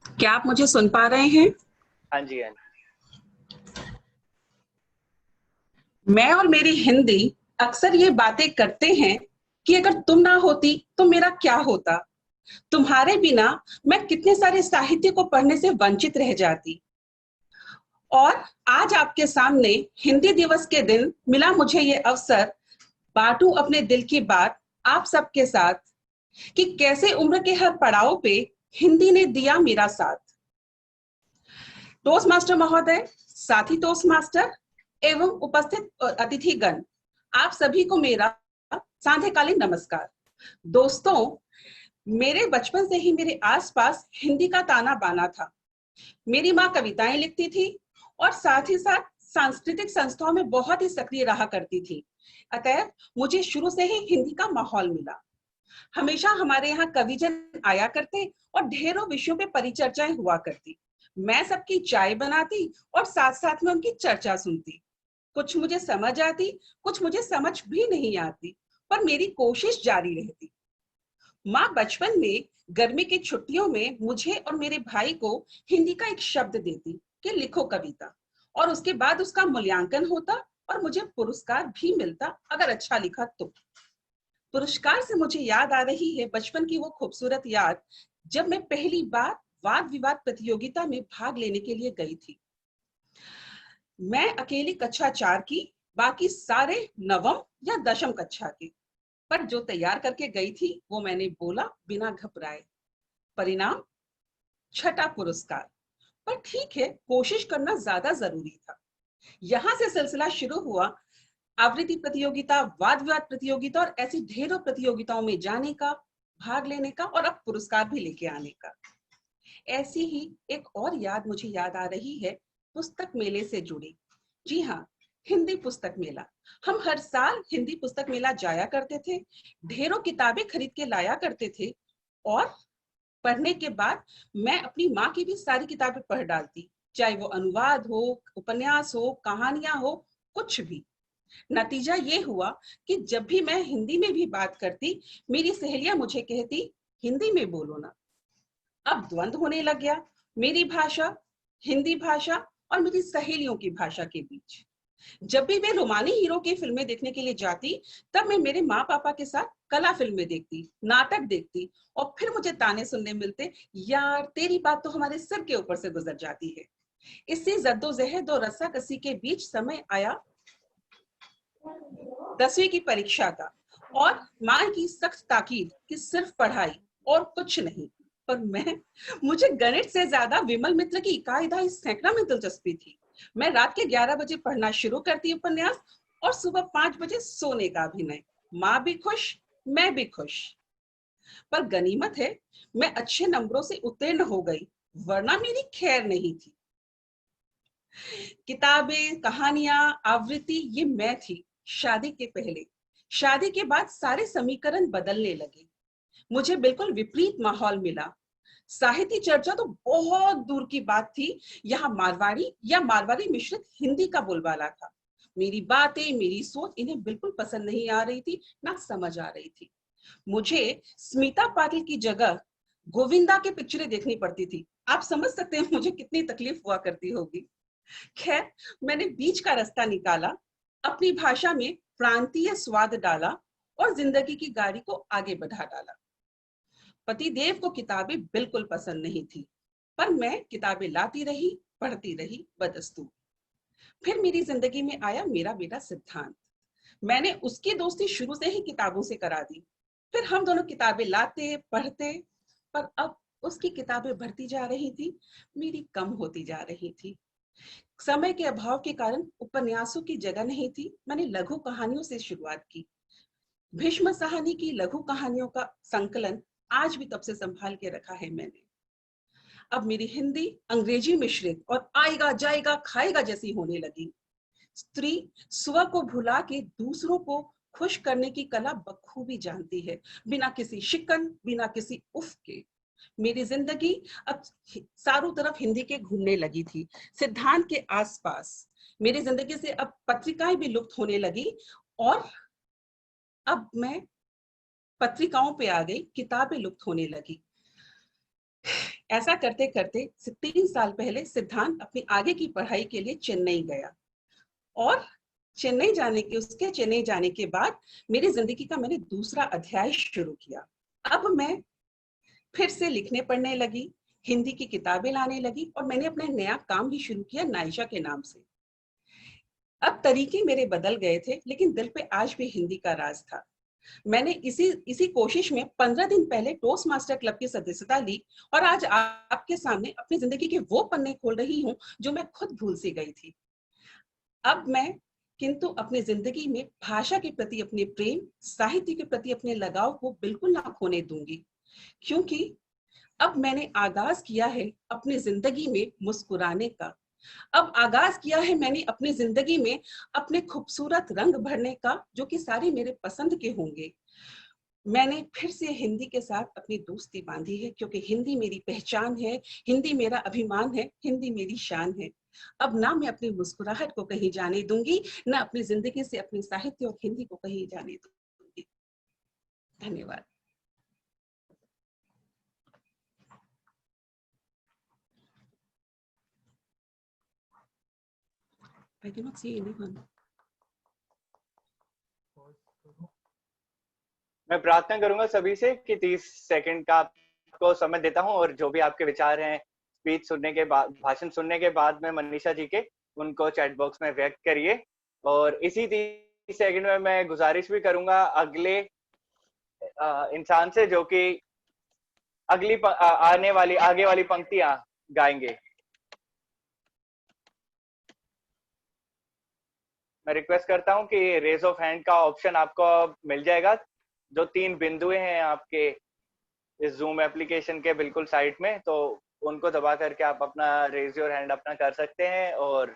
क्या आप मुझे सुन पा रहे हैं? हाँ जी, हाँ जी। मैं और मेरी हिंदी अक्सर ये बातें करते हैं कि अगर तुम ना होती तो मेरा क्या होता, तुम्हारे बिना मैं कितने सारे साहित्य को पढ़ने से वंचित रह जाती। और आज आपके सामने हिंदी दिवस के दिन मिला मुझे ये अवसर, बांटूं अपने दिल की बात आप सबके साथ कि कैसे उम्र के हर पड़ाव पे हिंदी ने दिया मेरा साथ। टोस्ट मास्टर महोदय, साथी टोस्ट मास्टर एवं उपस्थित अतिथिगण, आप सभी को मेरा सांध्यकालीन नमस्कार। दोस्तों, मेरे बचपन से ही मेरे आसपास हिंदी का ताना बाना था। मेरी माँ कविताएं लिखती थी और साथ ही साथ सांस्कृतिक संस्थाओं में बहुत ही सक्रिय रहा करती थी, अतएव मुझे शुरू से ही हिंदी का माहौल मिला। हमेशा हमारे यहाँ कविजन आया करते और ढेरों विषयों पे परिचर्चाएं हुआ करती। मैं सबकी चाय बनाती और साथ साथ में उनकी चर्चा सुनती। कुछ मुझे समझ आती, कुछ मुझे समझ भी नहीं आती, पर मेरी कोशिश जारी रहती। माँ बचपन में गर्मी की छुट्टियों में मुझे और मेरे भाई को हिंदी का एक शब्द देती कि लिखो कविता, और उसके बाद उसका मूल्यांकन होता और मुझे पुरस्कार भी मिलता अगर अच्छा लिखा तो। पुरस्कार से मुझे याद आ रही है बचपन की वो खूबसूरत याद जब मैं पहली बार वाद विवाद प्रतियोगिता में भाग लेने के लिए गई थी। मैं अकेली कक्षा 4 की, बाकी सारे नवम या दशम कक्षा के, पर जो तैयार करके गई थी वो मैंने बोला बिना घबराए। परिणाम छठा पुरस्कार। पर ठीक है, कोशिश करना ज्यादा जरूरी था। यहां से सिलसिला शुरू हुआ आवृत्ति प्रतियोगिता, वाद विवाद प्रतियोगिता और ऐसी ढेरों प्रतियोगिताओं में जाने का, भाग लेने का और अब पुरस्कार भी लेके आने का। ऐसी ही एक और याद मुझे याद आ रही है पुस्तक मेले से जुड़ी। जी हाँ, हिंदी पुस्तक मेला। हम हर साल हिंदी पुस्तक मेला जाया करते थे, ढेरों किताबें खरीद के लाया करते थे और पढ़ने के बाद मैं अपनी माँ की भी सारी किताबें पढ़ डालती, चाहे वो अनुवाद हो, उपन्यास हो, कहानियां हो, कुछ भी। नतीजा ये हुआ कि जब भी मैं हिंदी में भी बात करती, मेरी सहेलियां मुझे कहती हिंदी में बोलो ना। अब द्वंद्व होने लग गया मेरी भाषा, हिंदी भाषा और मेरी सहेलियों की भाषा के बीच। जब भी मैं रोमानी हीरो की फिल्में देखने के लिए जाती, तब मैं मेरे माँ पापा के साथ कला फिल्में देखती, नाटक देखती और फिर मुझे ताने सुनने मिलते, यार तेरी बात तो हमारे सिर के ऊपर से गुजर जाती है। इसी जद्दोजहद और रस्साकसी के बीच समय आया 10वीं की परीक्षा का और माँ की सख्त ताकीद कि सिर्फ पढ़ाई और कुछ नहीं। पर मुझे गणित से ज्यादा विमल मित्र की इकाई सैकड़ा में दिलचस्पी थी। मैं रात के 11 बजे पढ़ना शुरू करती उपन्यास और सुबह 5 बजे सोने का अभिनय। माँ भी खुश, मैं भी खुश। पर गनीमत है मैं अच्छे नंबरों से उत्तीर्ण हो गई, वरना मेरी खैर नहीं थी। किताबें, कहानियां, आवृत्ति ये मैं थी शादी के पहले। शादी के बाद सारे समीकरण बदलने लगे। मुझे बिल्कुल विपरीत माहौल मिला। साहित्य चर्चा तो बहुत दूर की बात थी, यहाँ मारवाड़ी या मारवाड़ी मिश्रित हिंदी का बोलबाला था। मेरी बातें, मेरी सोच इन्हें बिल्कुल पसंद नहीं आ रही थी, ना समझ आ रही थी। मुझे स्मिता पाटिल की जगह गोविंदा के पिक्चरें देखनी पड़ती थी। आप समझ सकते हैं मुझे कितनी तकलीफ हुआ करती होगी। खैर, मैंने बीच का रास्ता निकाला, अपनी भाषा में प्रांतीय स्वाद डाला और जिंदगी की गाड़ी को आगे बढ़ा डाला। पतिदेव को किताबें बिल्कुल पसंद नहीं थी, पर मैं किताबें लाती रही, पढ़ती रही बदस्तूर। फिर मेरी जिंदगी में आया मेरा बेटा सिद्धांत। मैंने उसकी दोस्ती शुरू से ही किताबों से करा दी। फिर हम दोनों किताबें लाते, पढ़ते, पर अब उसकी किताबें बढ़ती जा रही थी, मेरी कम होती जा रही थी। समय के अभाव के कारण उपन्यासों की जगह नहीं थी। मैंने लघु कहानियों से शुरुआत की। भीष्म साहनी की लघु कहानियों का संकलन आज भी तब से संभाल के रखा है मैंने। अब मेरी हिंदी अंग्रेजी मिश्रित और आएगा जाएगा खाएगा जैसी होने लगी। स्त्री स्व को भुला के दूसरों को खुश करने की कला बखूबी जानती है, बिना किसी शिकन, बिना किसी उफ के। मेरी जिंदगी अब चारों तरफ हिंदी के घूमने लगी थी, सिद्धांत के आसपास। मेरी जिंदगी से अब पत्रिकाएं भी लुप्त होने लगी और अब मैं पत्रिकाओं पे आ गई, किताबें लुप्त होने लगी। ऐसा करते करते 3 साल पहले सिद्धांत अपनी आगे की पढ़ाई के लिए चेन्नई गया और चेन्नई जाने के बाद मेरी जिंदगी का मैंने दूसरा अध्याय शुरू किया। अब मैं फिर से लिखने पढ़ने लगी, हिंदी की किताबें लाने लगी और मैंने अपना नया काम भी शुरू किया नायशा के नाम से। अब तरीके मेरे बदल गए थे, लेकिन दिल पे आज भी हिंदी का राज था। मैंने इसी कोशिश में 15 दिन पहले टोस्ट मास्टर क्लब की सदस्यता ली और आज आपके सामने अपनी जिंदगी के वो पन्ने खोल रही हूँ जो मैं खुद भूल सी गई थी। अब मैं किंतु अपनी जिंदगी में भाषा के प्रति अपने प्रेम, साहित्य के प्रति अपने लगाव को बिल्कुल ना खोने दूंगी, क्योंकि अब मैंने आगाज किया है अपनी जिंदगी में मुस्कुराने का, अब आगाज किया है मैंने अपनी जिंदगी में अपने खूबसूरत रंग भरने का, जो कि सारे मेरे पसंद के होंगे। मैंने फिर से हिंदी के साथ अपनी दोस्ती बांधी है, क्योंकि हिंदी मेरी पहचान है, हिंदी मेरा अभिमान है, हिंदी मेरी शान है। अब ना मैं अपनी मुस्कुराहट को कहीं जाने दूंगी, ना अपनी जिंदगी से अपने साहित्य और हिंदी को कहीं जाने दूंगी। धन्यवाद। I cannot see anyone. मैं प्रार्थना करूंगा सभी से कि 30 सेकंड का आपको समय देता हूं, और जो भी आपके विचार हैं स्पीच सुनने के बाद, भाषण सुनने के बाद में मनीषा जी के, उनको चैट बॉक्स में व्यक्त करिए। और इसी 30 सेकंड में मैं गुजारिश भी करूंगा अगले इंसान से, जो कि आगे वाली पंक्तियां गाएंगे। मैं रिक्वेस्ट करता हूं कि रेज ऑफ हैंड का ऑप्शन आपको मिल जाएगा, जो 3 बिंदुएं हैं आपके इस जूम एप्लीकेशन के बिल्कुल साइड में, तो उनको दबा करके आप अपना रेज योर हैंड अपना कर सकते हैं। और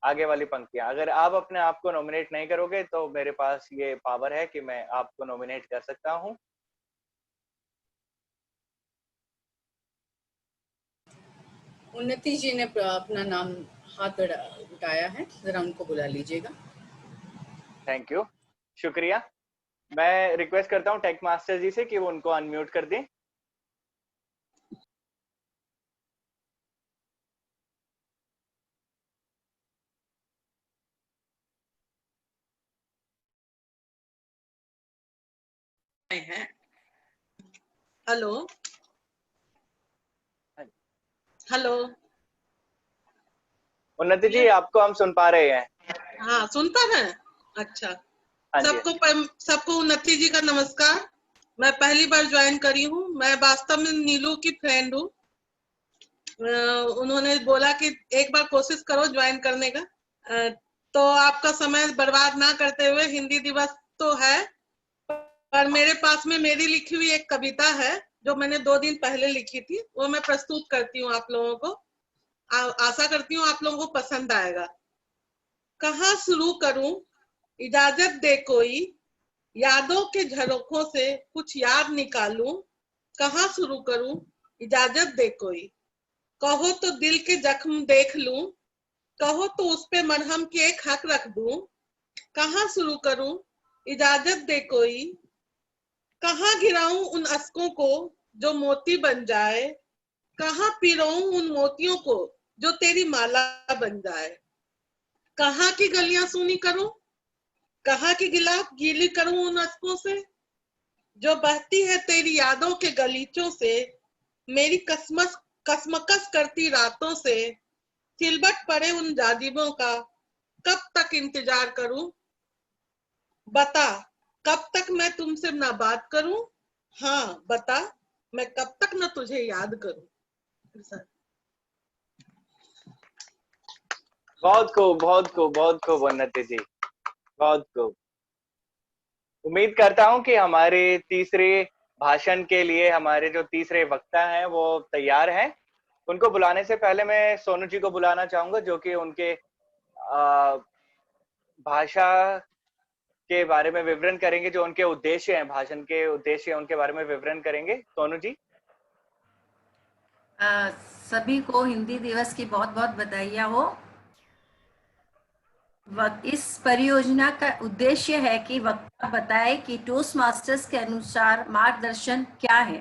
आगे वाली पंक्तियां, अगर आप अपने आप को नॉमिनेट नहीं करोगे तो मेरे पास ये पावर है कि मैं आपको नॉमिनेट कर सकता हूं। उन्नति जी ने अपना नाम हाथ उठाया है, जरा उनको बुला लीजिएगा। थैंक यू, शुक्रिया। मैं रिक्वेस्ट करता हूं टेक मास्टर जी से कि वो उनको अनम्यूट कर दें। Hello hello. उन्नति जी, आपको हम सुन पा रहे हैं। हाँ, सुन पा रहे हैं। अच्छा, हाँ जी। सबको उन्नति जी का नमस्कार। मैं पहली बार ज्वाइन करी हूँ। मैं वास्तव में नीलू की फ्रेंड हूँ। उन्होंने बोला कि एक बार कोशिश करो ज्वाइन करने का, तो आपका समय बर्बाद ना करते हुए, हिंदी दिवस तो है, पर मेरे पास में मेरी लिखी हुई एक कविता है जो मैंने 2 दिन पहले लिखी थी, वो मैं प्रस्तुत करती हूँ आप लोगों को। आशा करती हूँ आप लोगों को पसंद आएगा। कहाँ शुरू करूं, इजाजत दे कोई, यादों के झरोखों से कुछ याद निकालूं। कहाँ शुरू करूं, इजाजत दे कोई, कहो तो दिल के जख्म देख लूं, कहो तो उस पे मरहम की एक हक रख दूं। कहाँ शुरू करूं, इजाजत दे कोई, कहाँ गिराऊं उन अश्कों को जो मोती बन जाए, कहाँ पिरोऊं उन मोतियों को जो तेरी माला बन जाए। कहाँ की गलियां सूनी करूं, कहाँ की गिलाफ गीली करूं उन अश्कों से जो बहती है तेरी यादों के गलीचों से। मेरी कसमकस करती रातों से सिलबट पड़े उन जाजिबों का कब तक इंतजार करूं। बता, कब तक मैं तुमसे ना बात करूं। हाँ बता, मैं कब तक ना तुझे याद करूं। बहुत खूब, बहुत खूब, बहुत खूब उन्नति जी, बहुत खूब। उम्मीद करता हूं कि हमारे तीसरे भाषण के लिए हमारे जो तीसरे वक्ता हैं वो तैयार हैं। उनको बुलाने से पहले मैं सोनू जी को बुलाना चाहूंगा, जो कि उनके भाषा के बारे में विवरण करेंगे, जो उनके उद्देश्य हैं, भाषण के उद्देश्य, उनके बारे में विवरण करेंगे। सोनू जी। सभी को हिंदी दिवस की बहुत बहुत बधाइयाँ हो। इस परियोजना का उद्देश्य है कि वक्ता बताए कि टोस्ट मास्टर्स के अनुसार मार्गदर्शन क्या है।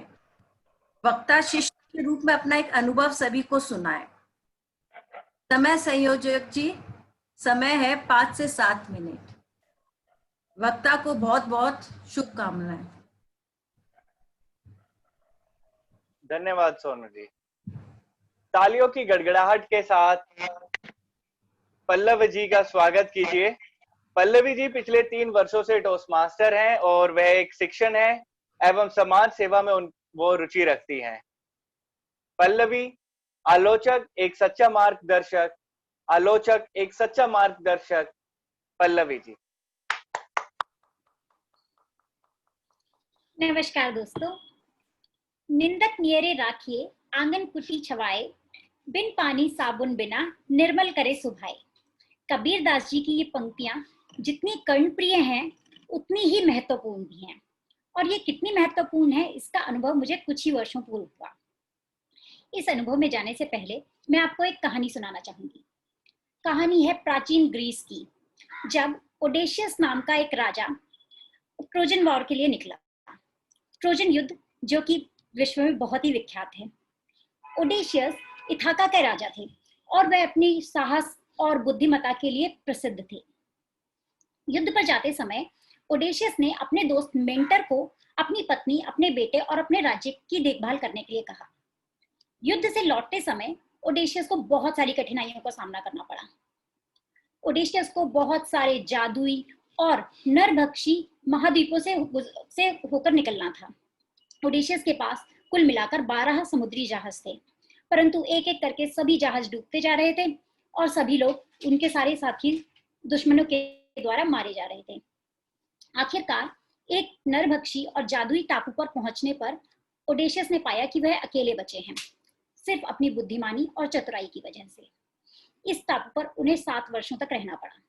वक्ता शिष्य के रूप में अपना एक अनुभव सभी को सुनाए। समय संयोजक जी, समय है 5 से 7 मिनट। वक्ता को बहुत बहुत शुभकामनाएं। धन्यवाद सोनू जी। तालियों की गड़गड़ाहट के साथ पल्लवी जी का स्वागत कीजिए। पल्लवी जी पिछले 3 वर्षों से टोस्ट मास्टर हैं और वह एक शिक्षण है एवं समाज सेवा में वो रुचि रखती हैं। पल्लवी आलोचक, एक सच्चा मार्गदर्शक, आलोचक, एक सच्चा मार्गदर्शक। पल्लवी जी। नमस्कार दोस्तों। निंदक नियरे राखिए, आंगन कुटी छवाए, बिन पानी साबुन बिना निर्मल करे सुभाए। कबीर दास जी की ये पंक्तियां जितनी कर्णप्रिय हैं उतनी ही महत्वपूर्ण भी हैं, और ये कितनी महत्वपूर्ण है इसका अनुभव मुझे कुछ ही वर्षों पूर्व हुआ। इस अनुभव में जाने से पहले मैं आपको एक कहानी सुनाना चाहूंगी। कहानी है प्राचीन ग्रीस की, जब ओडेशियस नाम का एक राजा ट्रोजन वॉर के लिए निकला। ट्रोजन युद्ध जो कि विश्व में बहुत ही विख्यात है। ओडेशियस इथाका के राजा थे और वह अपनी साहस और बुद्धिमत्ता के लिए प्रसिद्ध थे। युद्ध पर जाते समय ओडेशियस ने अपने दोस्त मेंटर को अपनी पत्नी, अपने बेटे और अपने राज्य की देखभाल करने के लिए कहा। युद्ध से लौटते समय ओडेशियस को बहुत सारी कठिनाइयों का सामना करना पड़ा। ओडेशियस को बहुत सारे जादुई और नरभक्षी महाद्वीपों से होकर निकलना था। ओडेशियस के पास कुल मिलाकर 12 समुद्री जहाज थे, परंतु एक एक करके सभी जहाज डूबते जा रहे थे और सभी लोग, उनके सारे साथी दुश्मनों के द्वारा मारे जा रहे थे। आखिरकार एक नरभक्षी और जादुई टापू पर पहुंचने पर ओडेशियस ने पाया कि वह अकेले बचे हैं, सिर्फ अपनी बुद्धिमानी और चतुराई की वजह से। इस टापू पर उन्हें 7 वर्षों तक रहना पड़ा।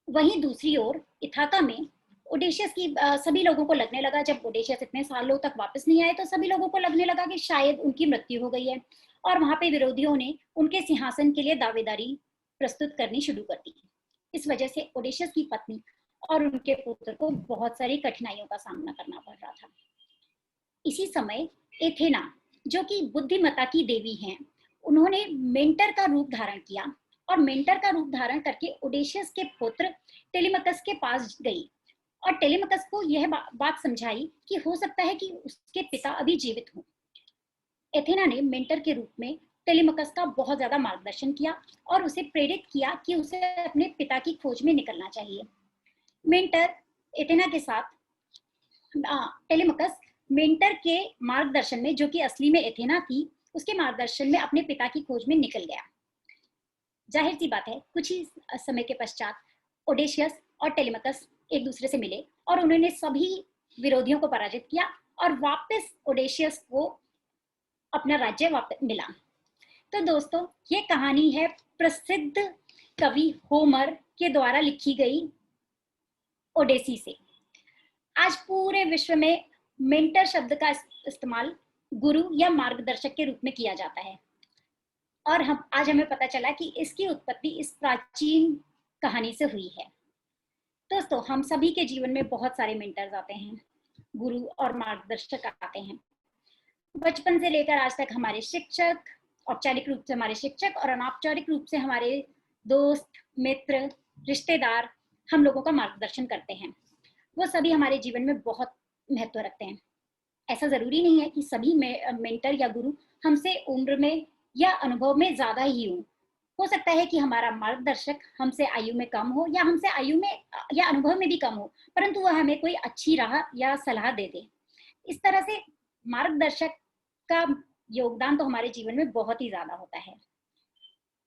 वहीं दूसरी ओर इथाका में ओडेशियस की सभी लोगों को लगने लगा, जब ओडेशियस इतने सालों तक वापस नहीं आए तो सभी लोगों को लगने लगा कि शायद उनकी मृत्यु हो गई है, और वहां पे विरोधियों ने उनके सिंहासन के लिए दावेदारी प्रस्तुत करनी शुरू कर दी। इस वजह से ओडेशियस की पत्नी और उनके पुत्र को बहुत सारी कठिनाइयों का सामना करना पड़ रहा था। इसी समय एथेना, जो कि बुद्धिमत्ता की देवी हैं, उन्होंने मेंटर का रूप धारण किया और मेंटर का रूप धारण करके ओडेशियस के पुत्र टेलीमकस के पास गई और टेलीमकस को यह बात समझाई कि हो सकता है कि उसके पिता अभी जीवित हों। एथेना ने मेंटर के रूप में टेलीमकस का बहुत ज्यादा मार्गदर्शन किया और उसे प्रेरित किया कि उसे अपने पिता की खोज में निकलना चाहिए। मेंटर एथेना के साथ टेलीमकस मेंटर के मार्गदर्शन में, जो कि असली में एथेना थी, उसके मार्गदर्शन में अपने पिता की खोज में निकल गया। जाहिर सी बात है, कुछ ही समय के पश्चात ओडेशियस और टेलीमकस एक दूसरे से मिले और उन्होंने सभी विरोधियों को पराजित किया और वापस ओडेशियस को अपना राज्य वापस मिला। तो दोस्तों, ये कहानी है प्रसिद्ध कवि होमर के द्वारा लिखी गई ओडेसी से। आज पूरे विश्व में मेंटर शब्द का इस्तेमाल गुरु या मार्गदर्शक के रूप में किया जाता है, और आज हमें पता चला कि इसकी उत्पत्ति इस प्राचीन कहानी से हुई है। दोस्तों, हम सभी के जीवन में बहुत सारे मेंटर्स आते हैं, गुरु और मार्गदर्शक आते हैं। बचपन से लेकर आज तक हमारे शिक्षक, औपचारिक रूप से हमारे शिक्षक और अनौपचारिक रूप से हमारे दोस्त, मित्र, रिश्तेदार हम लोगों का मार्गदर्शन करते हैं। वो सभी हमारे जीवन में बहुत महत्व रखते हैं। ऐसा जरूरी नहीं है कि सभी मेंटर या गुरु हमसे उम्र में या अनुभव में ज्यादा ही हो सकता है कि हमारा मार्गदर्शक हमसे आयु में कम हो या हमसे आयु में या अनुभव में भी कम हो, परंतु वह हमें कोई अच्छी राह या सलाह दे दे। इस तरह से मार्गदर्शक का योगदान तो हमारे जीवन में बहुत ही ज्यादा होता है।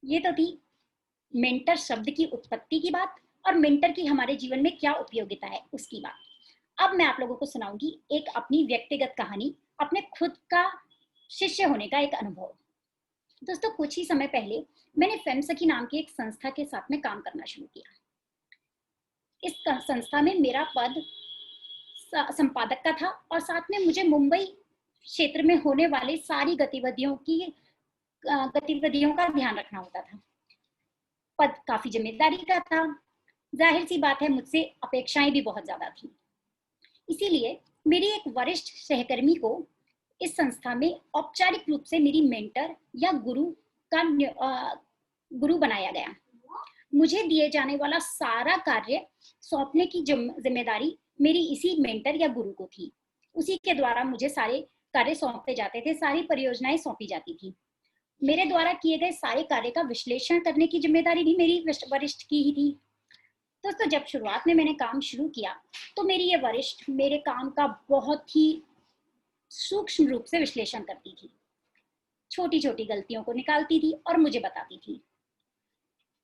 ये तो थी मेंटर शब्द की उत्पत्ति की बात और मेंटर की हमारे जीवन में क्या उपयोगिता है उसकी बात। अब मैं आप लोगों को सुनाऊंगी एक अपनी व्यक्तिगत कहानी, अपने खुद का शिष्य होने का एक अनुभव। दोस्तों, कुछ ही समय पहले मैंने फेमसखी नाम की एक संस्था के साथ में काम करना शुरू किया। इस संस्था में मेरा पद संपादक का था और साथ में मुझे मुंबई क्षेत्र में होने वाली सारी गतिविधियों का ध्यान रखना होता था। पद काफी जिम्मेदारी का था। जाहिर सी बात है, मुझसे अपेक्षाएं भी बहुत ज्यादा थी। इसीलिए मेरी एक वरिष्ठ सहकर्मी को इस संस्था में औपचारिक रूप से मेरी मेंटर या गुरु बनाया गया। मुझे दिए जाने वाला सारा कार्य सौंपने की जिम्मेदारी मेरी इसी मेंटर या गुरु को थी। उसी के द्वारा मुझे सारे कार्य सौंपे जाते थे, सारी परियोजनाएं सौंपी जाती थी। मेरे द्वारा किए गए सारे कार्य का विश्लेषण करने की जिम्मेदारी भी मेरी वरिष्ठ की ही थी। दोस्तों, जब शुरुआत में मैंने काम शुरू किया तो मेरी ये वरिष्ठ मेरे काम का बहुत ही सूक्ष्म रूप से विश्लेषण करती थी, छोटी छोटी गलतियों को निकालती थी और मुझे बताती थी।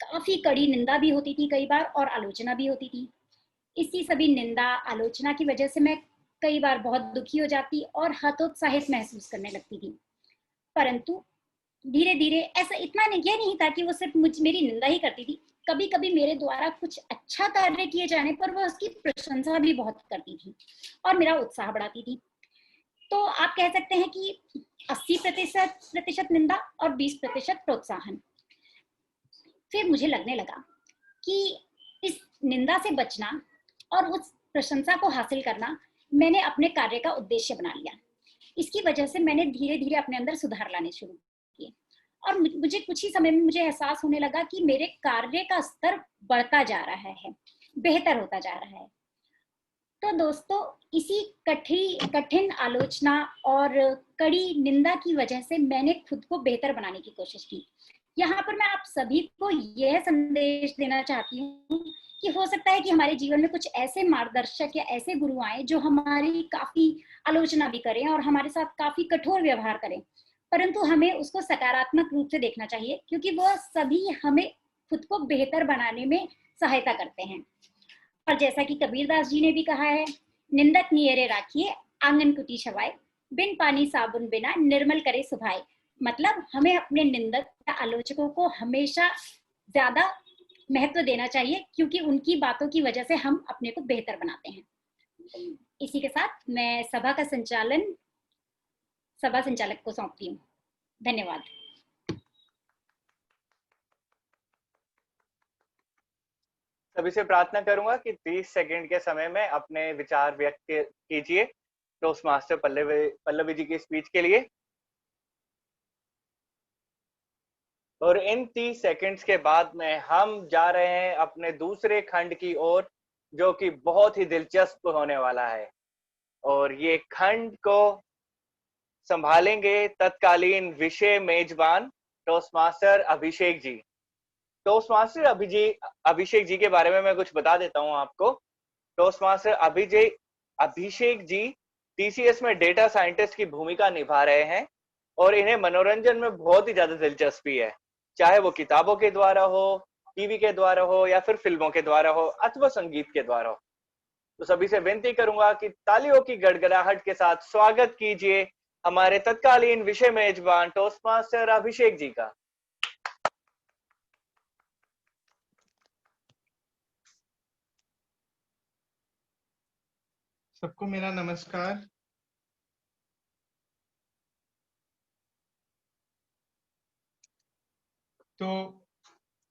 काफी कड़ी निंदा भी होती थी कई बार और आलोचना भी होती थी। इसी सभी निंदा आलोचना की वजह से मैं कई बार बहुत दुखी हो जाती और हतोत्साहित महसूस करने लगती थी। परंतु धीरे धीरे ऐसा इतना नहीं, यह नहीं था कि वो सिर्फ मेरी निंदा ही करती थी, कभी कभी मेरे द्वारा कुछ अच्छा कार्य किए जाने पर वो उसकी प्रशंसा भी बहुत करती थी और मेरा उत्साह बढ़ाती थी। तो आप कह सकते हैं कि 80% निंदा और 20% प्रोत्साहन। फिर मुझे लगने लगा कि इस निंदा से बचना और उस प्रशंसा को हासिल करना मैंने अपने कार्य का उद्देश्य बना लिया। इसकी वजह से मैंने धीरे धीरे अपने अंदर सुधार लाने शुरू किए और मुझे कुछ ही समय में मुझे एहसास होने लगा कि मेरे कार्य का स्तर बढ़ता जा रहा है, बेहतर होता जा रहा है। तो दोस्तों, इसी कठिन आलोचना और कड़ी निंदा की वजह से मैंने खुद को बेहतर बनाने की कोशिश की। यहाँ पर मैं आप सभी को यह संदेश देना चाहती हूँ कि हो सकता है कि हमारे जीवन में कुछ ऐसे मार्गदर्शक या ऐसे गुरु आए जो हमारी काफी आलोचना भी करें और हमारे साथ काफी कठोर व्यवहार करें, परंतु हमें उसको सकारात्मक रूप से देखना चाहिए, क्योंकि वह सभी हमें खुद को बेहतर बनाने में सहायता करते हैं। और जैसा कि कबीरदास जी ने भी कहा है, निंदक नियरे राखिए आंगन कुटी छवाए, बिन पानी साबुन बिना निर्मल करे सुभाए। मतलब हमें अपने निंदक या आलोचकों को हमेशा ज्यादा महत्व देना चाहिए, क्योंकि उनकी बातों की वजह से हम अपने को बेहतर बनाते हैं। इसी के साथ मैं सभा का संचालन सभा संचालक को सौंपती हूँ। धन्यवाद। सभी से प्रार्थना करूंगा कि 30 सेकंड के समय में अपने विचार व्यक्त कीजिए टोस्ट मास्टर पल्लवी जी की स्पीच के लिए। और इन 30 सेकंड्स के बाद में हम जा रहे हैं अपने दूसरे खंड की ओर, जो कि बहुत ही दिलचस्प होने वाला है। और ये खंड को संभालेंगे तत्कालीन विषय मेजबान toast master Abhishek ji. Toast master Abhishek ji के बारे में मैं कुछ बता देता हूं आपको। Toast master Abhishek ji TCS में डेटा साइंटिस्ट की भूमिका निभा रहे हैं और इन्हें मनोरंजन में बहुत ही ज्यादा दिलचस्पी है, चाहे वो किताबों के द्वारा हो, टीवी के द्वारा हो, या फिर फिल्मों के द्वारा हो, अथवा संगीत के द्वारा हो। तो सभी से विनती करूंगा कि तालियों की गड़गड़ाहट के साथ स्वागत कीजिए हमारे तत्कालीन विषय मेजबान टोस्ट मास्टर अभिषेक जी का। सबको मेरा नमस्कार। तो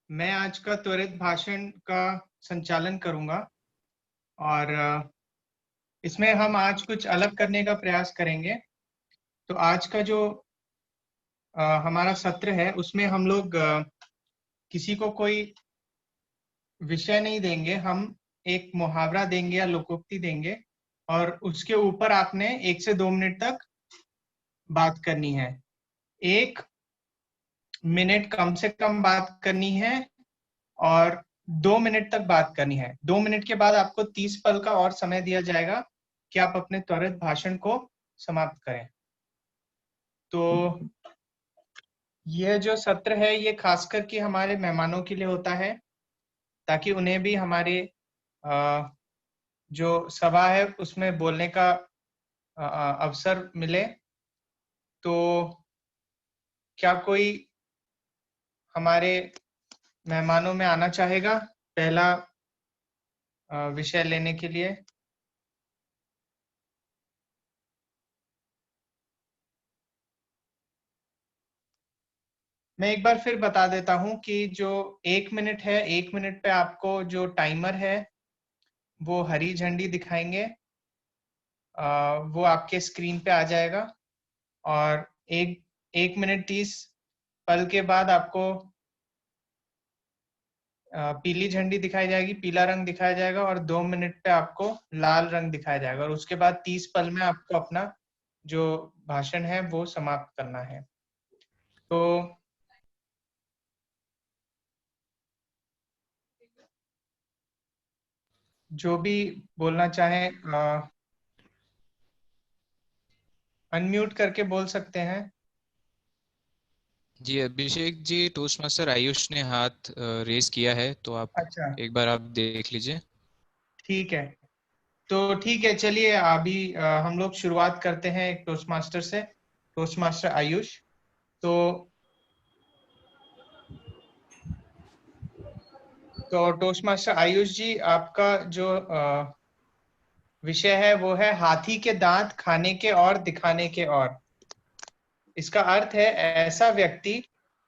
मैं आज का त्वरित भाषण का संचालन करूंगा और इसमें हम आज कुछ अलग करने का प्रयास करेंगे। तो आज का जो हमारा सत्र है उसमें हम लोग किसी को कोई विषय नहीं देंगे, हम एक मुहावरा देंगे या लोकोक्ति देंगे और उसके ऊपर आपने 1 से 2 मिनट तक बात करनी है। 1 मिनट कम से कम बात करनी है और 2 मिनट तक बात करनी है। 2 मिनट के बाद आपको 30 पल का और समय दिया जाएगा कि आप अपने त्वरित भाषण को समाप्त करें। तो यह जो सत्र है ये खास करके हमारे मेहमानों के लिए होता है, ताकि उन्हें भी हमारे जो सभा है उसमें बोलने का अवसर मिले। तो क्या कोई हमारे मेहमानों में आना चाहेगा पहला विषय लेने के लिए? मैं एक बार फिर बता देता हूं कि जो 1 मिनट है, 1 मिनट पे आपको जो टाइमर है वो हरी झंडी दिखाएंगे, वो आपके स्क्रीन पे आ जाएगा और 1 मिनट 30 पल के बाद आपको पीली झंडी दिखाई जाएगी, पीला रंग दिखाया जाएगा और 2 मिनट पे आपको लाल रंग दिखाया जाएगा और उसके बाद 30 पल में आपको अपना जो भाषण है वो समाप्त करना है। तो जो भी बोलना चाहे अनम्यूट करके बोल सकते हैं। जी अभिषेक जी, टोस्ट मास्टर आयुष ने हाथ रेज किया है, तो आप एक बार आप देख लीजिए। ठीक है, तो ठीक है, चलिए अभी हम लोग शुरुआत करते हैं एक टोस्ट मास्टर से, टोस्ट मास्टर आयुष। तो तो टोस्ट मास्टर आयुष जी, आपका जो विषय है वो है हाथी के दांत खाने के और दिखाने के और। इसका अर्थ है ऐसा व्यक्ति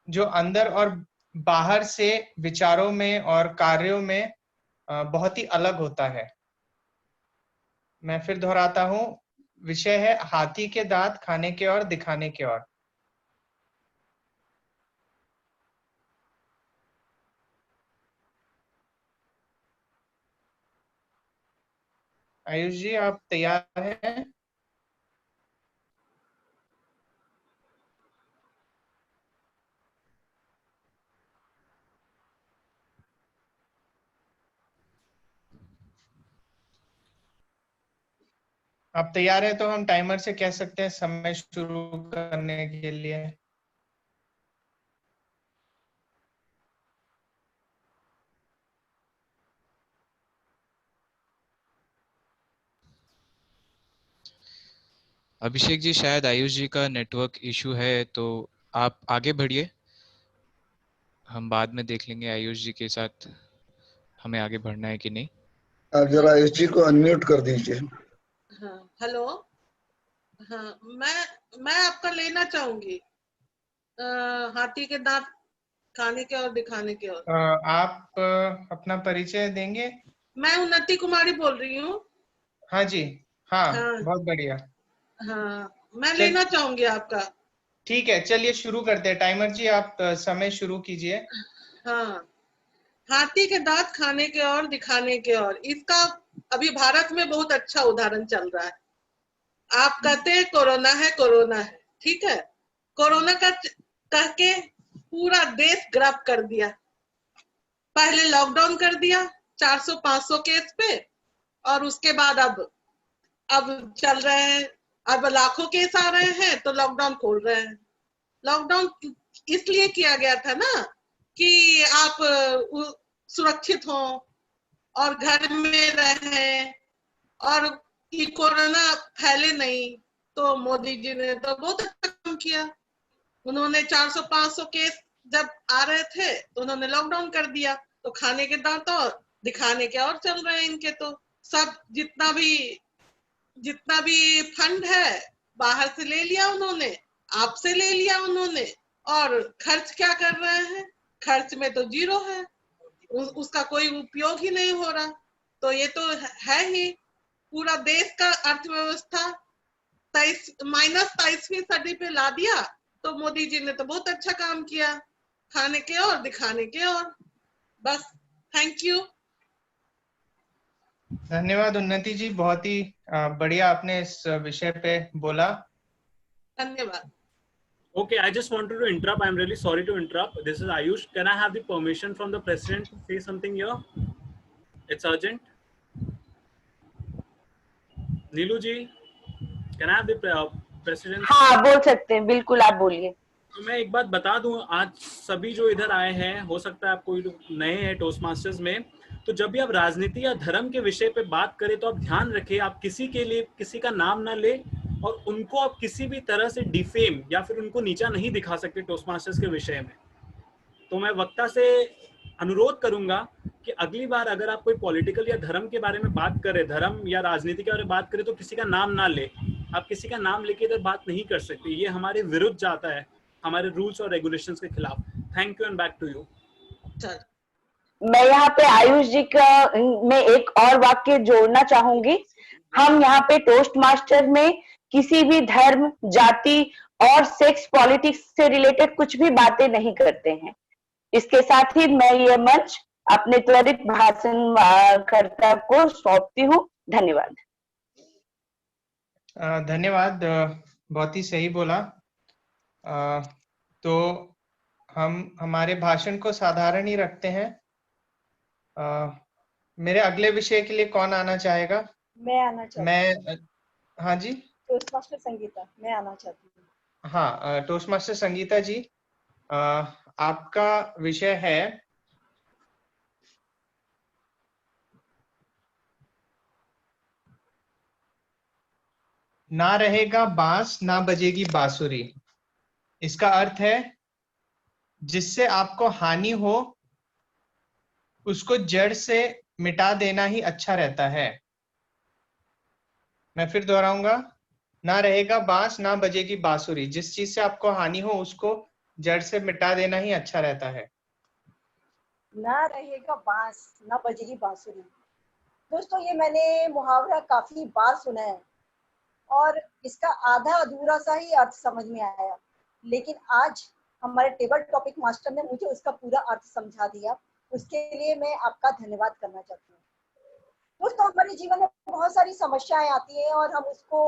जो अंदर और बाहर से विचारों में और कार्यों में बहुत ही अलग होता है। मैं फिर दोहराता हूं, विषय है हाथी के दांत खाने के और दिखाने के और। आयुष जी, आप तैयार हैं? आप तैयार है तो हम टाइमर से कह सकते हैं समय शुरू करने के लिए। अभिषेक जी, शायद आयुष जी का नेटवर्क इशू है, तो आप आगे बढ़िए, हम बाद में देख लेंगे आयुष जी के साथ हमें आगे बढ़ना है कि नहीं। आप जरा आयुष जी को अनम्यूट कर दीजिए। हाँ, हेलो। हाँ, मैं आपका लेना चाहूंगी हाथी के दांत खाने के और दिखाने के और। आप अपना परिचय देंगे? मैं उन्नति कुमारी बोल रही हूँ। हाँ जी, हाँ, हाँ। बहुत बढ़िया। हाँ, मैं लेना चाहूंगी आपका। ठीक है, चलिए शुरू करते हैं। टाइमर जी, आप समय शुरू कीजिए। हाँ, हाथी के दांत खाने के और दिखाने के और, इसका अभी भारत में बहुत अच्छा उदाहरण चल रहा है। आप कहते हैं कोरोना है, कोरोना है, ठीक है। कोरोना का कह के पूरा देश ग्रैब कर दिया। पहले लॉकडाउन कर दिया 400-500 केस पे, और उसके बाद अब चल रहे हैं, अब लाखों केस आ रहे हैं तो लॉकडाउन खोल रहे हैं। लॉकडाउन इसलिए किया गया था ना कि आप सुरक्षित हो और घर में रहें और कि कोरोना फैले नहीं। तो मोदी जी ने तो बहुत अच्छा काम किया। उन्होंने 400-500 केस जब आ रहे थे तो उन्होंने लॉकडाउन कर दिया। तो खाने के दांत और दिखाने के और चल रहे हैं इनके। तो सब जितना भी फंड है बाहर से ले लिया उन्होंने, आपसे ले लिया उन्होंने, और खर्च क्या कर रहे हैं? खर्च में तो जीरो है, उसका कोई उपयोग ही नहीं हो रहा। तो ये तो है ही, पूरा देश का अर्थव्यवस्था -23वीं सदी पे ला दिया। तो मोदी जी ने तो बहुत अच्छा काम किया, खाने के और दिखाने के और। बस, थैंक यू। धन्यवाद उन्नति जी, बहुत ही बढ़िया आपने इस विषय पे बोला। धन्यवाद। Okay, I just wanted to interrupt. I'm really sorry to interrupt. This is Ayush. Can I have the permission from the president to say something here? It's urgent. Neelu ji, can I have the president? हाँ, बोल सकते हैं, बिल्कुल आप बोलिए। तो मैं एक बात बता दूं, आज सभी जो इधर आए हैं, हो सकता है आप कोई नए हैं टोस्ट मास्टर्स में, तो जब भी आप राजनीति या धर्म के विषय पे बात करें तो आप ध्यान रखें, आप किसी के लिए किसी का नाम ना ले और उनको आप किसी भी तरह से डिफेम या फिर उनको नीचा नहीं दिखा सकते टोस्ट मास्टर्स के विषय में। तो मैं वक्ता से अनुरोध करूंगा कि अगली बार अगर आप कोई पॉलिटिकल या धर्म के बारे में बात करें, धर्म या राजनीति के बारे में बात करें, तो किसी का नाम ना ले। आप किसी का नाम लेके इधर बात नहीं कर सकते, ये हमारे विरुद्ध जाता है, हमारे रूल्स और रेगुलेशंस के खिलाफ। Thank you and back to you. मैं यहाँ पे आयुष जी का मैं एक और वाक्य जोड़ना चाहूंगी। हम यहाँ पे टोस्ट मास्टर में किसी भी धर्म, जाति और सेक्स पॉलिटिक्स से रिलेटेड कुछ भी बातें नहीं करते हैं। इसके साथ ही मैं ये मंच अपने त्वरित भाषण कर्ता को सौंपती हूँ। धन्यवाद। धन्यवाद, बहुत ही सही बोला। तो हम हमारे भाषण को साधारण ही रखते हैं। मेरे अगले विषय के लिए कौन आना चाहेगा? मैं आना चाहती हूँ। हाँ जी, टोस्ट मास्टर संगीता, मैं आना चाहती हूँ। हाँ, टोस्ट मास्टर संगीता जी, आपका विषय है ना रहेगा बांस ना बजेगी बांसुरी। इसका अर्थ है जिससे आपको हानि हो उसको जड़ से मिटा देना ही अच्छा रहता है। मैं फिर दोहराऊंगा, ना रहेगा बांस ना बजेगी बांसुरी। जिस चीज से आपको हानि हो उसको जड़ से मिटा देना ही अच्छा रहता है। ना रहेगा बांस ना बजेगी बांसुरी। दोस्तों ये मैंने मुहावरा काफी बार सुना है और इसका आधा अधूरा सा ही अर्थ समझ में आया, लेकिन आज हमारे टेबल टॉपिक मास्टर ने मुझे उसका पूरा अर्थ समझा दिया। उसके लिए मैं आपका धन्यवाद करना चाहती हूँ। दोस्तों हमारे जीवन में बहुत सारी समस्याएं आती हैं और हम उसको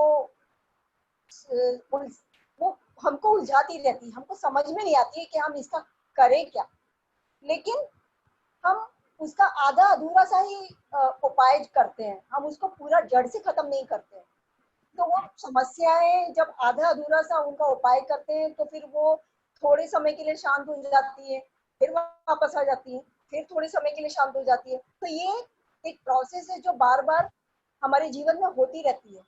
वो हमको उलझाती रहती है, हमको समझ में नहीं आती है कि हम इसका करें क्या, लेकिन हम उसका आधा अधूरा सा ही उपाय करते हैं, हम उसको पूरा जड़ से खत्म नहीं करते हैं। तो वो समस्याएं जब आधा अधूरा सा उनका उपाय करते हैं तो फिर वो थोड़े समय के लिए शांत हो जाती है, फिर वापस आ जाती है, फिर थोड़े समय के लिए शांत हो जाती है। तो ये एक प्रोसेस है जो बार बार हमारे जीवन में होती रहती है,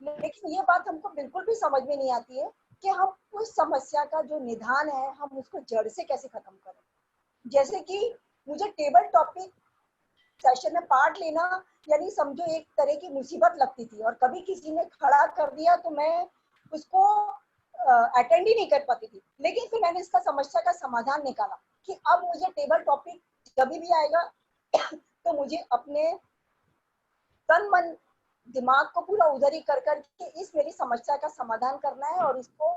लेकिन ये बात हमको बिल्कुल भी समझ में नहीं आती है कि हम उस समस्या का जो निदान है हम उसको जड़ से कैसे खत्म करें। जैसे कि मुझे टेबल टॉपिक सेशन में पार्ट लेना यानी समझो एक तरह की मुसीबत लगती थी, और कभी किसी ने खड़ा कर दिया तो मैं उसको अटेंड ही नहीं कर पाती थी। लेकिन फिर मैंने इसका समस्या का समाधान निकाला कि अब मुझे टेबल टॉपिक जब भी आएगा तो मुझे अपने तन मन दिमाग को पूरा उधर ही कर के इस मेरी समस्या का समाधान करना है और इसको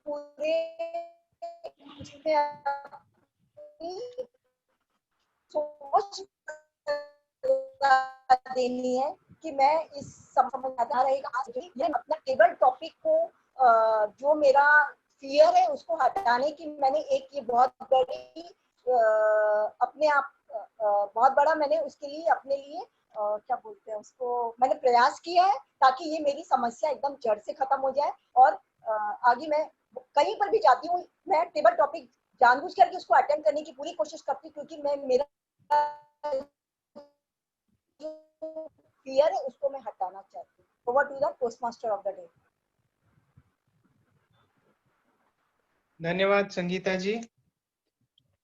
पूरे सोच देनी है कि मैं इस समझदार रहेगा ये मतलब टेबल टॉपिक को जो मेरा फियर है उसको हटाने की मैंने एक ये बहुत बड़ी अपने आप बहुत बड़ा मैंने उसके लिए अपने लिए क्या बोलते हैं उसको मैंने प्रयास किया है ताकि ये मेरी समस्या एकदम जड़ से खत्म हो जाए। और आगे मैं कहीं पर भी जाती हूँ मैं टेबल टॉपिक जानबूझ करके उसको अटेंड करने की पूरी कोशिश करती हूँ, क्योंकि मैं मेरा फियर है उसको मैं हटाना चाहती हूँ। Over to the toast master of the day. धन्यवाद संगीता जी।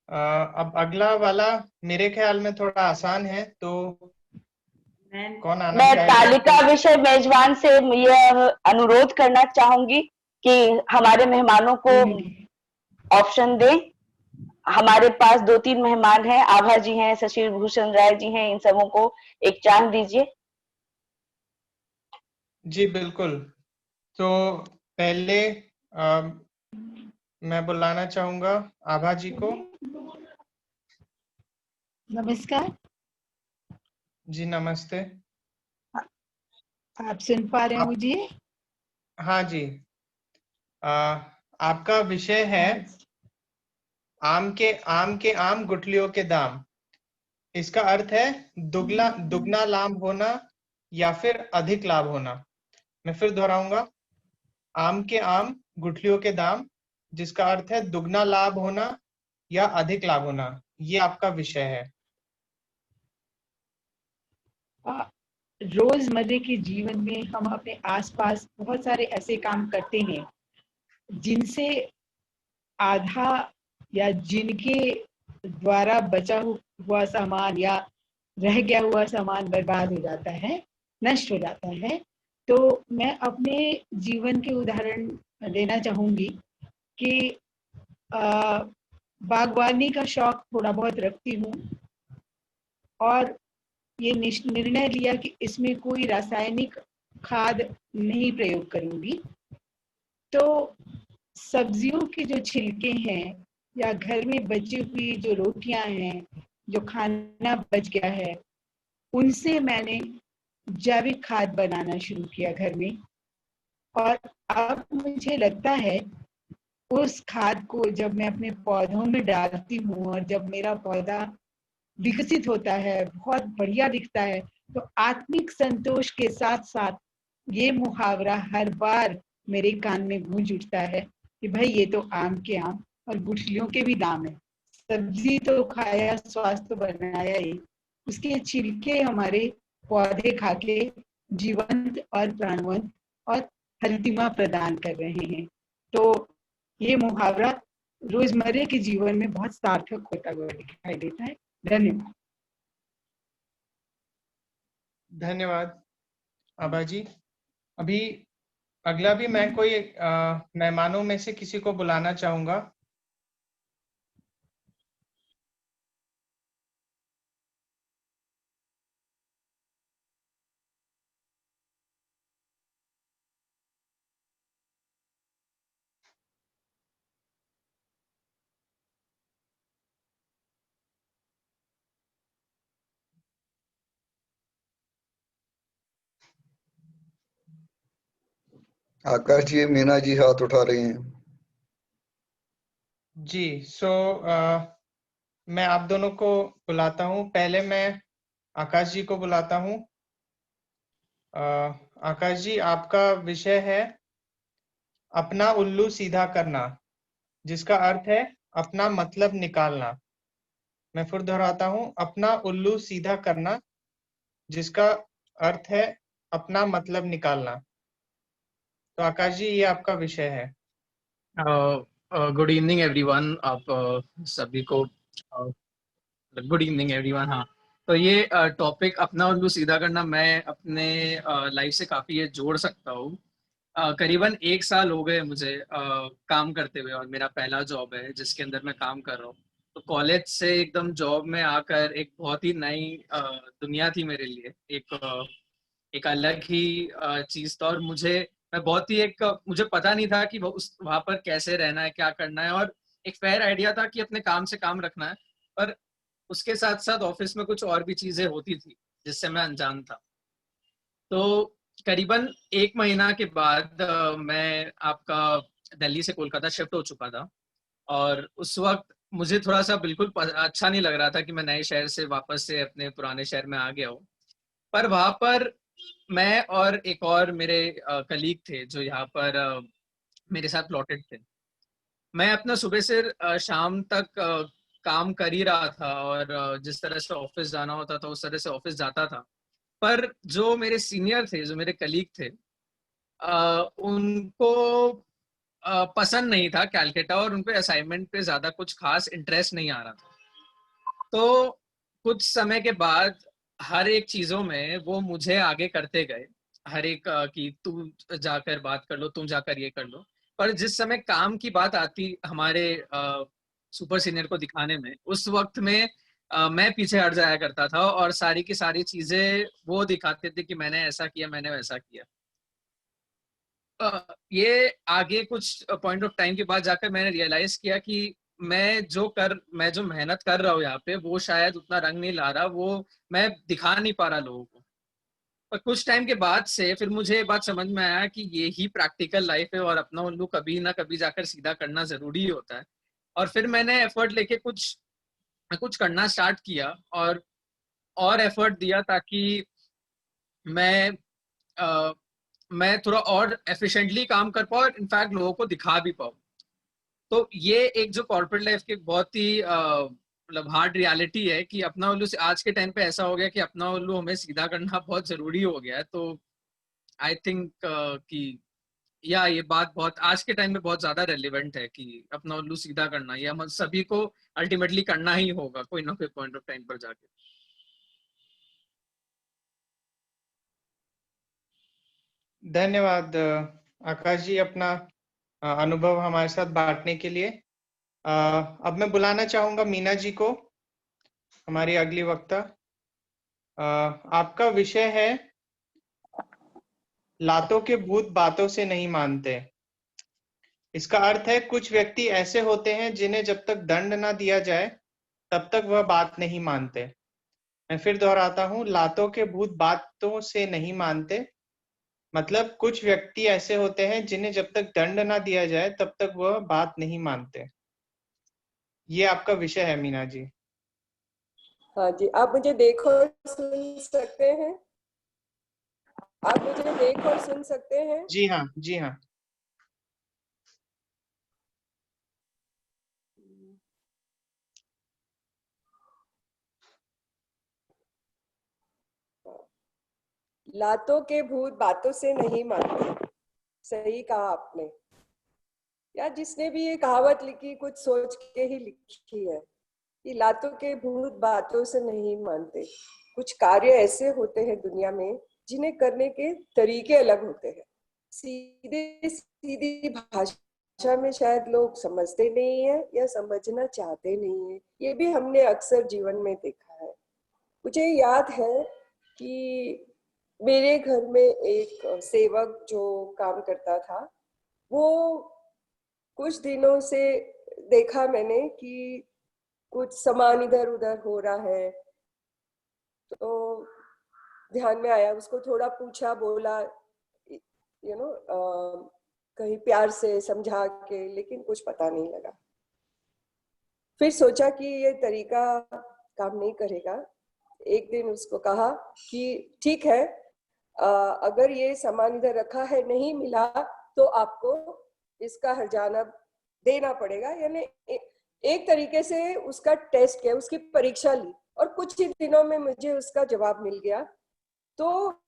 अब अगला वाला मेरे ख्याल में थोड़ा आसान है, तो कौन आना मैं चाहेगा? तालिका विषय मेजबान से यह अनुरोध करना चाहूंगी कि हमारे मेहमानों को ऑप्शन दें। हमारे पास 2-3 मेहमान हैं, आभा जी हैं, शशि भूषण राय जी हैं, इन सबों को एक चांस दीजिए। जी बिल्कुल। तो पहले मैं बुलाना चाहूंगा आभा जी को। नमस्कार जी नमस्ते। आप सुन पा रहे हैं मुझे? हाँ जी। आपका विषय है आम के आम गुठलियों के दाम। इसका अर्थ है दुगना लाभ होना या फिर अधिक लाभ होना। मैं फिर दोहराऊंगा, आम के आम गुठलियों के दाम, जिसका अर्थ है दुगना लाभ होना या अधिक लाभ होना। ये आपका विषय है। रोजमर्रे के जीवन में हम अपने आसपास बहुत सारे ऐसे काम करते हैं जिनसे आधा या जिनके द्वारा बचा हुआ सामान या रह गया हुआ सामान बर्बाद हो जाता है, नष्ट हो जाता है। तो मैं अपने जीवन के उदाहरण देना चाहूंगी कि बागवानी का शौक थोड़ा बहुत रखती हूँ और ये निर्णय लिया कि इसमें कोई रासायनिक खाद नहीं प्रयोग करूंगी। तो सब्जियों के जो छिलके हैं या घर में बची हुई जो रोटियां हैं, जो खाना बच गया है, उनसे मैंने जैविक खाद बनाना शुरू किया घर में। और अब मुझे लगता है उस खाद को जब मैं अपने पौधों में डालती हूँ और जब मेरा पौधा विकसित होता है, बहुत बढ़िया दिखता है, तो आत्मिक संतोष के साथ साथ ये मुहावरा हर बार मेरे कान में गूंज उठता है कि भाई ये तो आम के आम और गुठलियों के भी दाम है। सब्जी तो खाया, स्वास्थ्य बनाया ही, उसके छिलके हमारे पौधे खा के जीवंत और प्राणवंत और हरितिमा प्रदान कर रहे हैं। तो ये मुहावरा रोजमर्रा के जीवन में बहुत सार्थक होता हुआ दिखाई देता है। धन्यवाद। धन्यवाद आभा जी। अभी अगला भी मैं कोई मेहमानों में से किसी को बुलाना चाहूंगा। आकाश जी, मीना जी हाथ उठा रहे हैं। जी, मैं आप दोनों को बुलाता हूँ। पहले मैं आकाश जी को बुलाता हूँ। आकाश जी, आपका विषय है अपना उल्लू सीधा करना, जिसका अर्थ है अपना मतलब निकालना। मैं फिर दोहराता हूँ, अपना उल्लू सीधा करना, जिसका अर्थ है अपना मतलब निकालना। तो आकाश जी, ये आपका विषय है। Good evening everyone. आप सभी को गुड इवनिंग एवरीवन। हाँ, तो ये टॉपिक अपना उल्लू सीधा करना मैं अपने लाइफ से काफ़ी ये जोड़ सकता हूँ। करीबन 1 साल हो गए मुझे काम करते हुए, और मेरा पहला जॉब है जिसके अंदर मैं काम कर रहा हूँ। तो कॉलेज से एकदम जॉब में आकर एक बहुत ही नई दुनिया थी मेरे लिए। एक अलग ही चीज़ था, और मैं बहुत ही मुझे पता नहीं था कि वहाँ पर कैसे रहना है, क्या करना है, और एक फेयर आइडिया था कि अपने काम से काम रखना है, पर उसके साथ साथ ऑफिस में कुछ और भी चीजें होती थी जिससे मैं अनजान था। तो करीबन 1 महीना के बाद मैं आपका दिल्ली से कोलकाता शिफ्ट हो चुका था, और उस वक्त मुझे थोड़ा सा बिल्कुल अच्छा नहीं लग रहा था कि मैं नए शहर से वापस से अपने पुराने शहर में आ गया हूँ। पर वहां पर मैं और एक और मेरे कलीग थे जो यहाँ पर मेरे साथ प्लॉटेड थे। मैं अपना सुबह से शाम तक काम कर ही रहा था, और जिस तरह से ऑफिस जाना होता था उस तरह से ऑफिस जाता था। पर जो मेरे सीनियर थे, जो मेरे कलीग थे, उनको पसंद नहीं था कैलकाटा, और उनको असाइनमेंट पे ज्यादा कुछ खास इंटरेस्ट नहीं आ रहा था। तो कुछ समय के बाद हर एक चीजों में वो मुझे आगे करते गए, हर एक कि तू जाकर बात कर लो, तुम जाकर ये कर लो। पर जिस समय काम की बात आती हमारे सुपर सीनियर को दिखाने में, उस वक्त में मैं पीछे हट जाया करता था, और सारी की सारी चीजें वो दिखाते थे कि मैंने ऐसा किया, मैंने वैसा किया। ये आगे कुछ पॉइंट ऑफ टाइम के बाद जाकर मैंने रियलाइज किया कि मैं जो मेहनत कर रहा हूँ यहाँ पे, वो शायद उतना रंग नहीं ला रहा, वो मैं दिखा नहीं पा रहा लोगों को। पर कुछ टाइम के बाद से फिर मुझे ये बात समझ में आया कि ये ही प्रैक्टिकल लाइफ है, और अपना उल्लू कभी ना कभी जाकर सीधा करना जरूरी होता है। और फिर मैंने एफर्ट लेके कुछ करना स्टार्ट किया, और एफर्ट दिया ताकि मैं मैं थोड़ा और एफिशिएंटली काम कर पाऊँ, और इनफैक्ट लोगों को दिखा भी पाऊँ। तो ये एक जो कॉर्पोरेट लाइफ की बहुत ही मतलब हार्ड रियलिटी है कि अपना उल्लू आज के टाइम पे ऐसा हो गया कि अपना उल्लू हमें सीधा करना बहुत जरूरी हो गया है। तो आई थिंक कि ये बात बहुत आज के टाइम में बहुत ज्यादा रेलिवेंट है कि अपना उल्लू सीधा करना ये हम सभी को अल्टीमेटली करना ही होगा कोई ना कोई पॉइंट ऑफ टाइम पर जाके। धन्यवाद आकाश जी, अपना अनुभव हमारे साथ बांटने के लिए। अब मैं बुलाना चाहूंगा मीना जी को, हमारी अगली वक्ता। आपका विषय है लातों के भूत बातों से नहीं मानते। इसका अर्थ है कुछ व्यक्ति ऐसे होते हैं जिन्हें जब तक दंड ना दिया जाए तब तक वह बात नहीं मानते। मैं फिर दोहराता हूँ, लातों के भूत बातों से नहीं मानते, मतलब कुछ व्यक्ति ऐसे होते हैं जिन्हें जब तक दंड ना दिया जाए तब तक वह बात नहीं मानते। ये आपका विषय है मीना जी। हाँ जी, आप मुझे देख और सुन सकते हैं? आप मुझे देख और सुन सकते हैं? जी हाँ, जी हाँ। लातों के भूत बातों से नहीं मानते। सही कहा आपने। यार जिसने भी ये कहावत लिखी कुछ सोच के ही लिखी है कि लातों के भूत बातों से नहीं मानते। कुछ कार्य ऐसे होते हैं दुनिया में जिन्हें करने के तरीके अलग होते हैं। सीधे सीधी भाषा में शायद लोग समझते नहीं है या समझना चाहते नहीं है। ये भी हमने अक्सर जीवन में देखा है। मुझे याद है कि मेरे घर में एक सेवक जो काम करता था, वो कुछ दिनों से देखा मैंने कि कुछ सामान इधर उधर हो रहा है, तो ध्यान में आया, उसको थोड़ा पूछा, बोला कहीं प्यार से समझा के, लेकिन कुछ पता नहीं लगा। फिर सोचा कि ये तरीका काम नहीं करेगा। एक दिन उसको कहा कि ठीक है, अगर ये सामान इधर रखा है नहीं मिला तो आपको इसका हर्जाना देना पड़ेगा। यानी एक तरीके से उसका टेस्ट किया, उसकी परीक्षा ली, और कुछ ही दिनों में मुझे उसका जवाब मिल गया। तो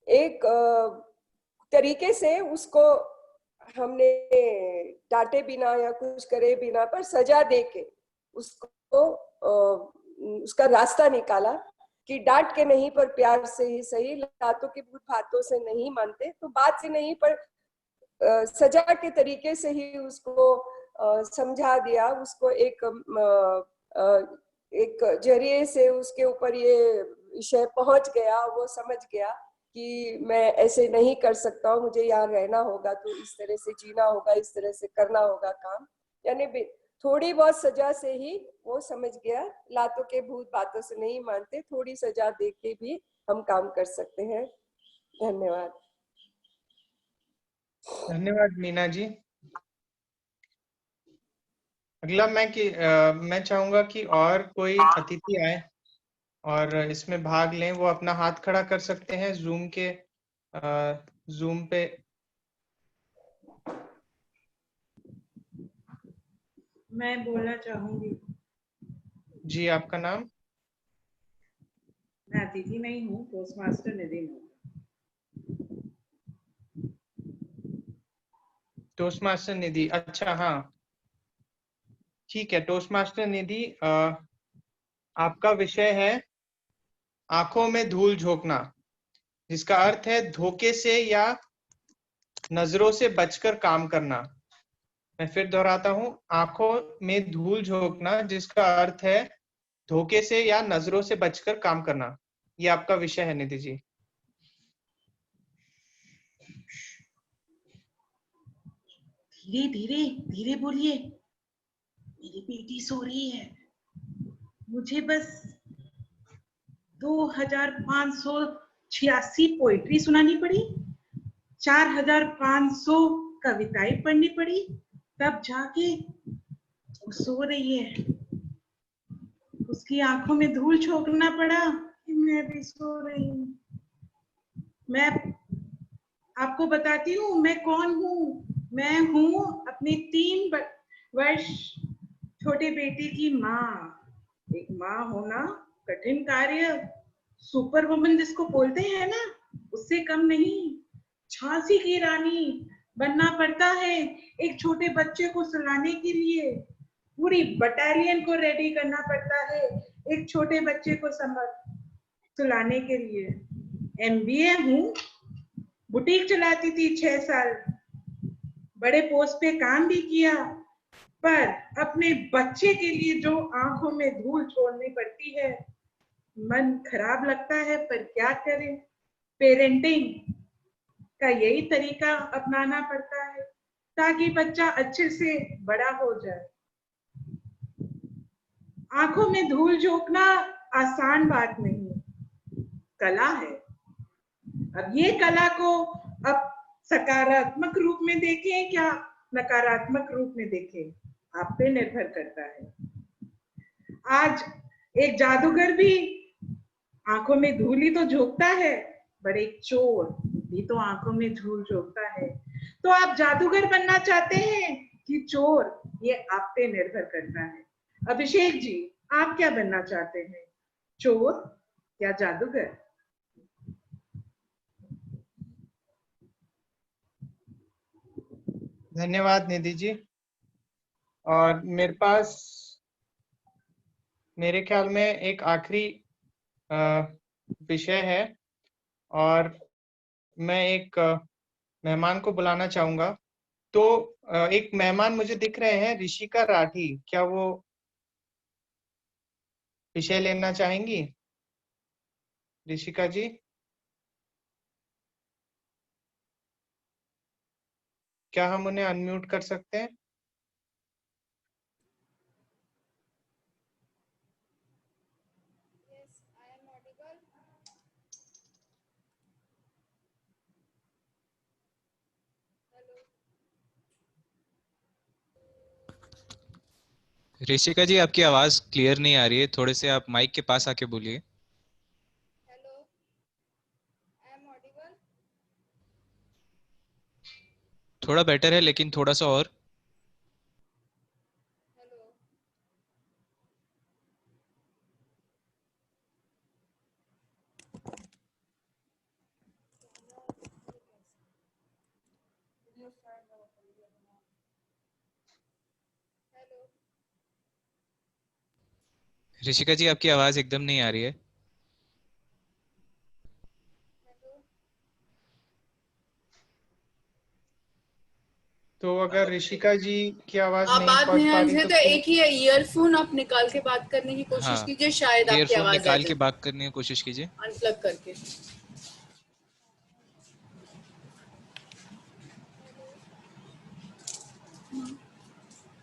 एक तरीके से उसको हमने डांटे बिना या कुछ करे बिना पर सजा देके उसको उसका रास्ता निकाला कि डांट के नहीं पर प्यार से ही सही, लातों के भूत बातों से नहीं मानते। तो बात से नहीं पर सजा के तरीके से ही उसको समझा दिया। उसको एक जरिए से उसके ऊपर ये विषय पहुंच गया। वो समझ गया कि मैं ऐसे नहीं कर सकता हूँ, मुझे यहाँ रहना होगा, तो इस तरह से जीना होगा, इस तरह से करना होगा काम। यानी थोड़ी बहुत सजा से ही वो समझ गया। लातों के भूत बातों से नहीं मानते, थोड़ी सजा दे के भी हम काम कर सकते हैं। धन्यवाद। धन्यवाद मीना जी। अगला मैं चाहूंगा कि और कोई अतिथि आए और इसमें भाग लें। वो अपना हाथ खड़ा कर सकते हैं जूम पे। मैं बोलना चाहूंगी। जी, आपका नाम? मैं अतिथि नहीं हूँ, टोस्ट मास्टर निधि हूँ। टोस्ट मास्टर निधि, अच्छा, हाँ ठीक है। टोस्ट मास्टर निधि, आपका विषय है आंखों में धूल झोंकना, जिसका अर्थ है धोखे से या नजरों से बचकर काम करना। मैं फिर दोहराता हूं, आंखों में धूल झोंकना, जिसका अर्थ है धोखे से या नजरों से बचकर काम करना। ये आपका विषय है निधि जी। धीरे धीरे धीरे बोलिए, मेरी बेटी सो रही है। मुझे बस 2586 पोइट्री सुनानी पड़ी, 4500 कविताएं पढ़नी पड़ी, तब जाके वो सो रही है। उसकी आंखों में धूल झोंकना पड़ा कि मैं भी सो रही हूँ। मैं आपको बताती हूँ मैं कौन हूँ। मैं हूँ अपनी 3 वर्ष छोटे बेटे की माँ। एक माँ होना कठिन कार्य, सुपर वुमन जिसको बोलते हैं ना, उससे कम नहीं। झांसी की रानी बनना पड़ता है एक छोटे बच्चे को सुलाने के लिए। पूरी बटालियन को रेडी करना पड़ता है एक छोटे बच्चे को सुलाने के लिए। MBA हूँ, बुटीक चलाती थी 6 साल, बड़े पोस्ट पे काम भी किया, पर अपने बच्चे के लिए जो आंखों में धूल छोड़नी पड़ती है, मन खराब लगता है, पर क्या करें। पेरेंटिंग का यही तरीका अपनाना पड़ता है ताकि बच्चा अच्छे से बड़ा हो जाए। आंखों में धूल झोंकना आसान बात नहीं, कला है। अब ये कला को अब सकारात्मक रूप में देखें क्या नकारात्मक रूप में देखें, आप पे निर्भर करता है। आज एक जादूगर भी आंखों में धूल ही तो झोंकता है, पर एक चोर भी तो आंखों में धूल झोंकता है। तो आप जादूगर बनना चाहते हैं कि चोर, ये आप पे निर्भर करता है। अभिषेक जी, आप क्या बनना चाहते हैं, चोर या जादूगर? धन्यवाद निधि जी। और मेरे पास मेरे ख्याल में एक आखिरी विषय है और मैं एक मेहमान को बुलाना चाहूंगा। तो एक मेहमान मुझे दिख रहे हैं, ऋषिका राठी, क्या वो विषय लेना चाहेंगी? ऋषिका जी। क्या हम उन्हें अनम्यूट कर सकते हैं? ऋषिका जी, आपकी आवाज क्लियर नहीं आ रही है, थोड़े से आप माइक के पास आके बोलिए। थोड़ा बेटर है, लेकिन थोड़ा सा और। ऋषिका जी, आपकी आवाज एकदम नहीं आ रही है। तो अगर ऋषिका जी की आवाज आप नहीं बात पहुंच पा नहीं रही है तो तो एक ही है, ईयरफोन आप निकाल के बात करने की कोशिश हाँ, कीजिए, शायद आपकी ईयरफोन आवाज आ निकाल के जाए। बात करने की कोशिश कीजिए। अनप्लग करके।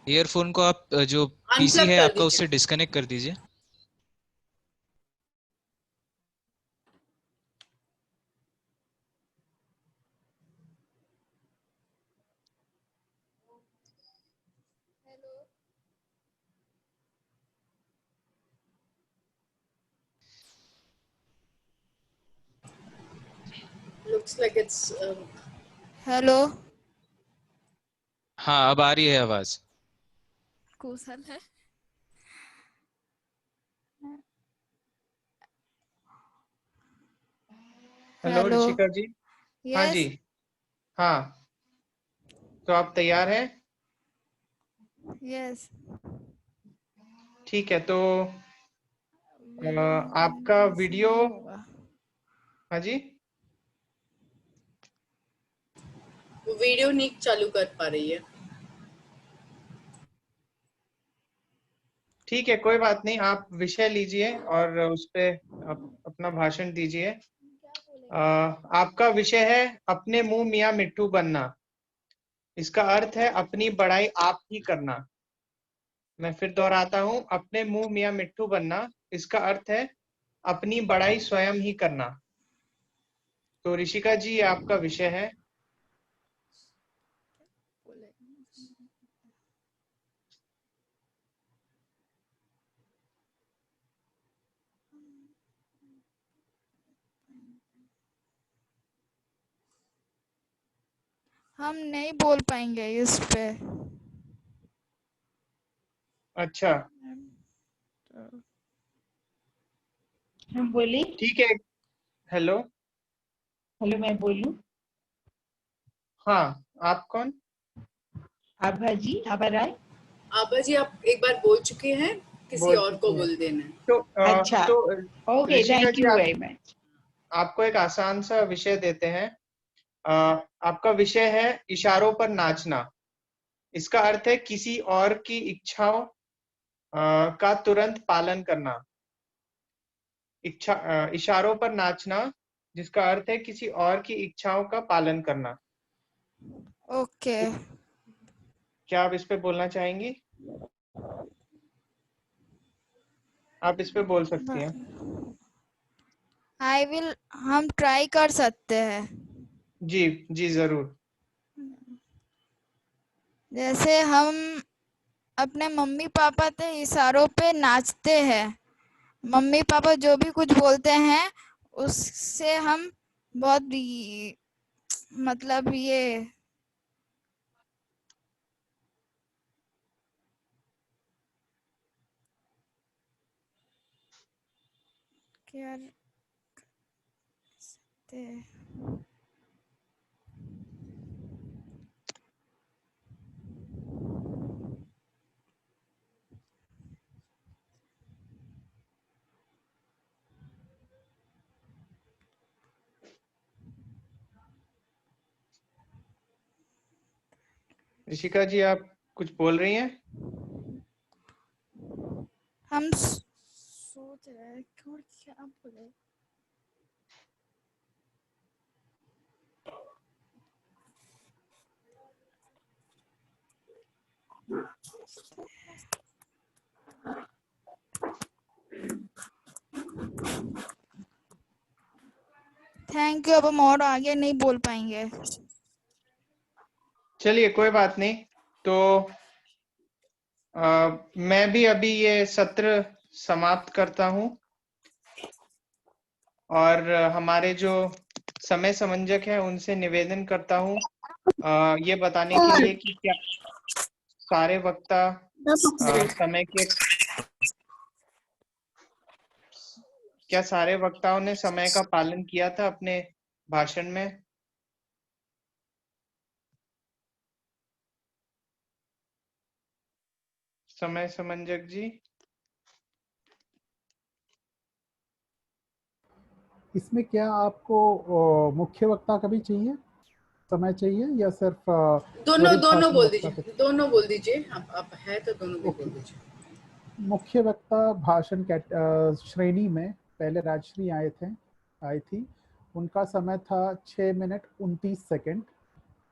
ईयरफोन को आप जो पीसी अनप्लग है कर आपका, दीजिए। उससे डिस्कनेक्ट कर दीजिए। Looks like it's hello. हाँ, अब आ रही है आवाज। कुशल है। Hello hello. ऋषिका जी। हाँ जी। यस। हाँ, तो आप तैयार हैं? यस। ठीक है, तो आपका वीडियो। हाँ जी। वो वीडियो नहीं चालू कर पा रही है। ठीक है, कोई बात नहीं, आप विषय लीजिए और उस पे अपना भाषण दीजिए। आपका विषय है अपने मुंह मियां मिट्ठू बनना। इसका अर्थ है अपनी बड़ाई आप ही करना। मैं फिर दोहराता हूं, अपने मुंह मियां मिट्ठू बनना, इसका अर्थ है अपनी बड़ाई स्वयं ही करना। तो ऋषिका जी, ये आपका विषय है। हम नहीं बोल पाएंगे इस पे। अच्छा, हम बोली। ठीक है। हेलो। हेलो, मैं बोलूं? हाँ, आप कौन? आभा जी, आभा राय। आभा जी, आप एक बार बोल चुके हैं, किसी बोल और को चुके हैं। बोल देना है। तो अच्छा। तो okay, Rishika thank ji, you very much. आपको एक आसान सा विषय देते हैं। आपका विषय है इशारों पर नाचना। इसका अर्थ है किसी और की इच्छाओं का तुरंत पालन करना। इशारों पर नाचना, जिसका अर्थ है किसी और की इच्छाओं का पालन करना। ओके। क्या आप इस पे बोलना चाहेंगी? आप इस पे बोल सकती हैं। I will. हम ट्राई कर सकते हैं। जी जी, जरूर। जैसे हम अपने मम्मी पापा के इशारों पे नाचते हैं। मम्मी पापा जो भी कुछ बोलते हैं उससे हम बहुत मतलब ये क्या सकते हैं। ऋषिका जी आप कुछ बोल रही हैं? हम सोच रहे हैं क्या बोले। थैंक यू, अब हम और आगे नहीं बोल पाएंगे। चलिए कोई बात नहीं। तो मैं भी अभी ये सत्र समाप्त करता हूं और हमारे जो समय समंजक है उनसे निवेदन करता हूं ये बताने के लिए कि क्या सारे वक्ता क्या सारे वक्ताओं ने समय का पालन किया था अपने भाषण में? समय समंजक जी। इसमें क्या आपको मुख्य वक्ता का भी चाहिए, समय चाहिए, या सिर्फ दोनों बोल दीजिए, दोनों बोल दीजिए। आप है तो दोनों भी बोल दीजिए। मुख्य वक्ता भाषण श्रेणी में पहले राजश्री आई थी। उनका समय था 6 मिनट 29 सेकंड।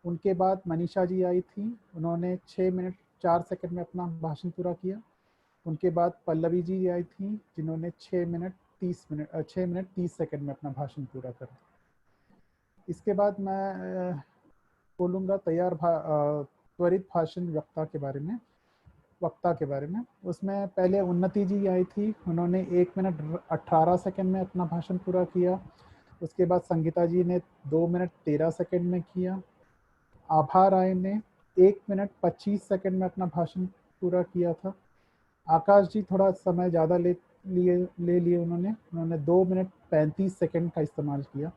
उनके बाद मनीषा जी आई थी, उन्होंने 6 मिनट 4 सेकंड में अपना भाषण पूरा किया। उनके बाद पल्लवी जी आई थी, जिन्होंने 6 मिनट 30 सेकंड में अपना भाषण पूरा करा। इसके बाद मैं बोलूँगा त्वरित भाषण वक्ता के बारे में। उसमें पहले उन्नति जी आई थी, उन्होंने 1 मिनट 18 सेकंड में अपना भाषण पूरा किया। उसके बाद संगीता जी ने 2 मिनट 13 सेकंड में किया। आभा राय ने 1 मिनट 25 सेकंड में अपना भाषण पूरा किया था। आकाश जी थोड़ा समय ज़्यादा ले लिए उन्होंने 2 मिनट 35 सेकंड का इस्तेमाल किया।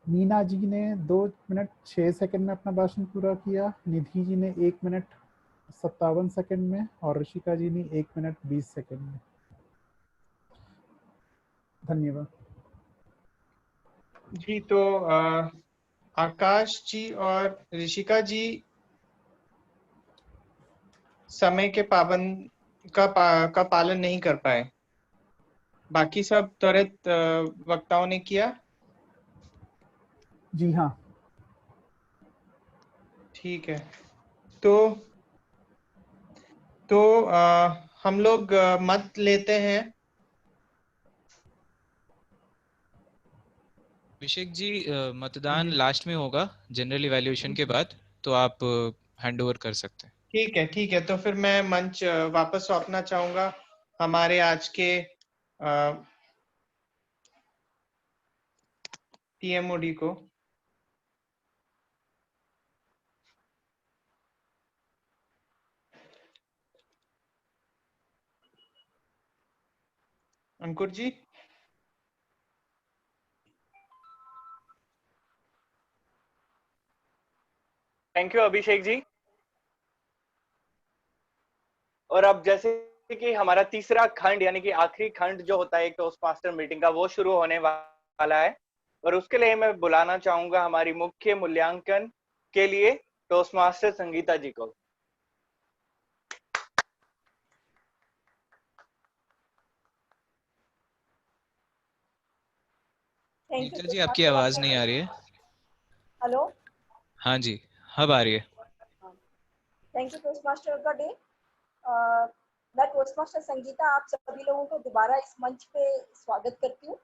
मीना जी ने 2 मिनट 6 सेकंड में अपना भाषण पूरा किया। निधि जी ने 1 मिनट 57 सेकंड में और ऋषिका जी ने 1 मिनट 20 सेकंड में। धन्यवाद जी। तो आकाश जी और ऋषिका जी समय के पाबंद का पालन नहीं कर पाए। बाकी सब त्वरित वक्ताओं ने किया। जी हाँ, ठीक है। तो हम लोग मत लेते हैं। अभिषेक जी मतदान लास्ट में होगा जनरल इवैल्यूएशन के बाद, तो आप हैंड ओवर कर सकते हैं। ठीक है। तो फिर मैं मंच वापस सौंपना चाहूंगा हमारे आज के टीएमओडी को। अंकुर जी। Thank you Abhishek ji. और अब जैसे कि हमारा तीसरा खंड यानी कि आखिरी खंड जो होता है एक टोस्ट मास्टर मीटिंग का, वो शुरू होने वाला है। और उसके लिए मैं बुलाना चाहूंगा हमारी मुख्य मूल्यांकन के लिए टोस्ट मास्टर संगीता जी को। संगीता जी आपकी आवाज नहीं आ रही है। हेलो। हाँ जी, अब आ रही है। थैंक यू टोस्ट मास्टर का डे। मैं टोस्ट मास्टर संगीता आप सभी लोगों को दोबारा इस मंच पे स्वागत करती हूँ।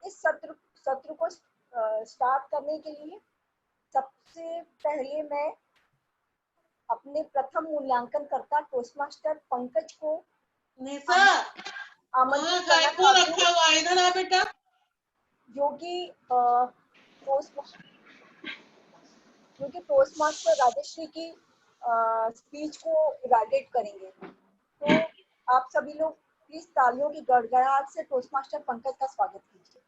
इस सत्र को स्टार्ट करने के लिए सबसे पहले मैं अपने प्रथम मूल्यांकनकर्ता टोस्ट मास्टर पंकज को आमंत्रित करना चाहती हूँ, जो कि टोस्ट मास्टर राजश्री की स्पीच को इवैल्यूएट करेंगे। तो आप सभी लोग प्लीज तालियों की गड़गड़ाहट से टोस्ट मास्टर पंकज का स्वागत कीजिए।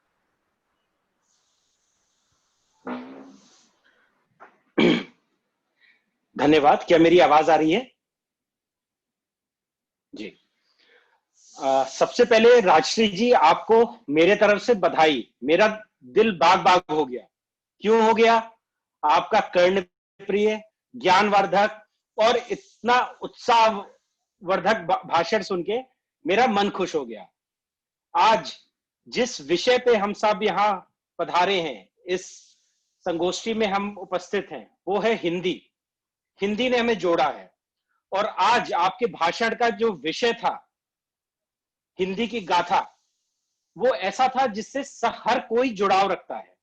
धन्यवाद। क्या मेरी आवाज आ रही है? जी। सबसे पहले राजश्री जी, आपको मेरे तरफ से बधाई। मेरा दिल बाग बाग हो गया। क्यों हो गया? आपका कर्ण प्रिय, ज्ञानवर्धक और इतना उत्साहवर्धक भाषण सुन के मेरा मन खुश हो गया। आज जिस विषय पे हम सब यहाँ पधारे हैं, इस संगोष्ठी में हम उपस्थित हैं, वो है हिंदी। हिंदी ने हमें जोड़ा है और आज आपके भाषण का जो विषय था, हिंदी की गाथा, वो ऐसा था जिससे हर कोई जुड़ाव रखता है।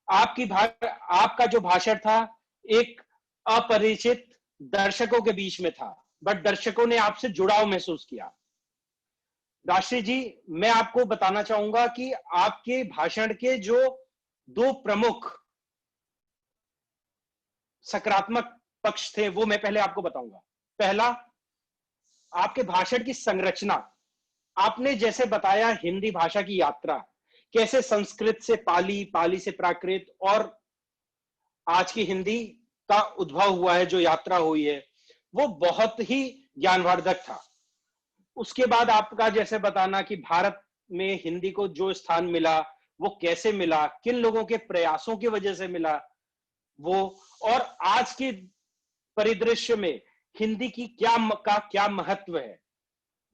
आपका जो भाषण था एक अपरिचित दर्शकों के बीच में था, बट दर्शकों ने आपसे जुड़ाव महसूस किया। राष्ट्री जी, मैं आपको बताना चाहूंगा कि आपके भाषण के जो दो प्रमुख सकारात्मक पक्ष थे वो मैं पहले आपको बताऊंगा। पहला, आपके भाषण की संरचना। आपने जैसे बताया हिंदी भाषा की यात्रा, कैसे संस्कृत से पाली, पाली से प्राकृत और आज की हिंदी का उद्भव हुआ है, जो यात्रा हुई है वो बहुत ही ज्ञानवर्धक था। उसके बाद आपका जैसे बताना कि भारत में हिंदी को जो स्थान मिला वो कैसे मिला, किन लोगों के प्रयासों की वजह से मिला वो, और आज के परिदृश्य में हिंदी की क्या महत्व है,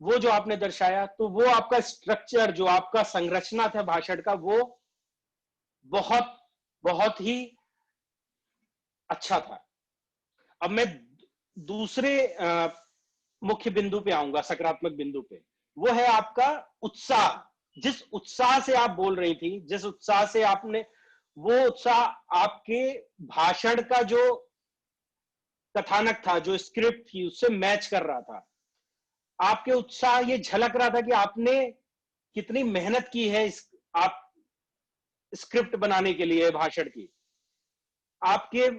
वो जो आपने दर्शाया। तो वो आपका स्ट्रक्चर, जो आपका संरचना था भाषण का, वो बहुत बहुत ही अच्छा था। अब मैं दूसरे मुख्य बिंदु पे आऊंगा, सकारात्मक बिंदु पे। वो है आपका उत्साह। जिस उत्साह से आप बोल रही थी, जिस उत्साह से आपने, वो उत्साह आपके भाषण का जो कथानक था, जो स्क्रिप्ट थी, उससे मैच कर रहा था। आपके उत्साह ये झलक रहा था कि आपने कितनी मेहनत की है आप स्क्रिप्ट बनाने के लिए भाषण की। आपके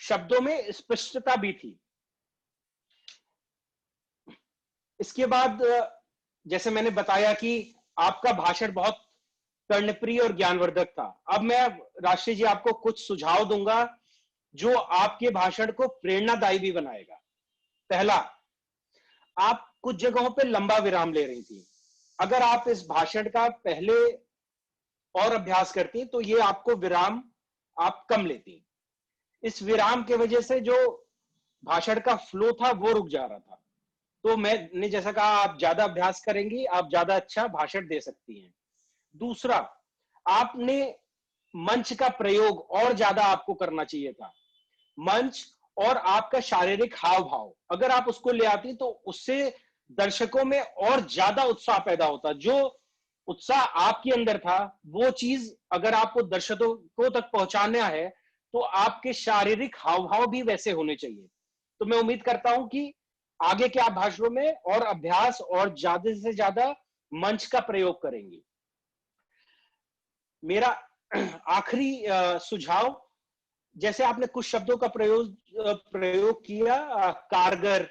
शब्दों में स्पष्टता भी थी। इसके बाद जैसे मैंने बताया कि आपका भाषण बहुत कर्णप्रिय और ज्ञानवर्धक था। अब मैं राष्ट्री जी आपको कुछ सुझाव दूंगा जो आपके भाषण को प्रेरणादायी भी बनाएगा। पहला, आप कुछ जगहों पे लंबा विराम ले रही थी। अगर आप इस भाषण का पहले और अभ्यास करती तो ये आपको विराम आप कम लेती। इस विराम के वजह से जो भाषण का फ्लो था वो रुक जा रहा था। तो मैंने जैसा कहा, आप ज्यादा अभ्यास करेंगी, आप ज्यादा अच्छा भाषण दे सकती हैं। दूसरा, आपने मंच का प्रयोग और ज्यादा आपको करना चाहिए था। मंच और आपका शारीरिक हाव भाव, अगर आप उसको ले आती तो उससे दर्शकों में और ज्यादा उत्साह पैदा होता। जो उत्साह आपके अंदर था वो चीज अगर आपको दर्शकों तक पहुंचाना है तो आपके शारीरिक हाव भाव भी वैसे होने चाहिए। तो मैं उम्मीद करता हूं कि आगे के आप भाषणों में और अभ्यास और ज्यादा से ज्यादा मंच का प्रयोग करेंगी। मेरा आखिरी सुझाव, जैसे आपने कुछ शब्दों का प्रयोग किया, कारगर,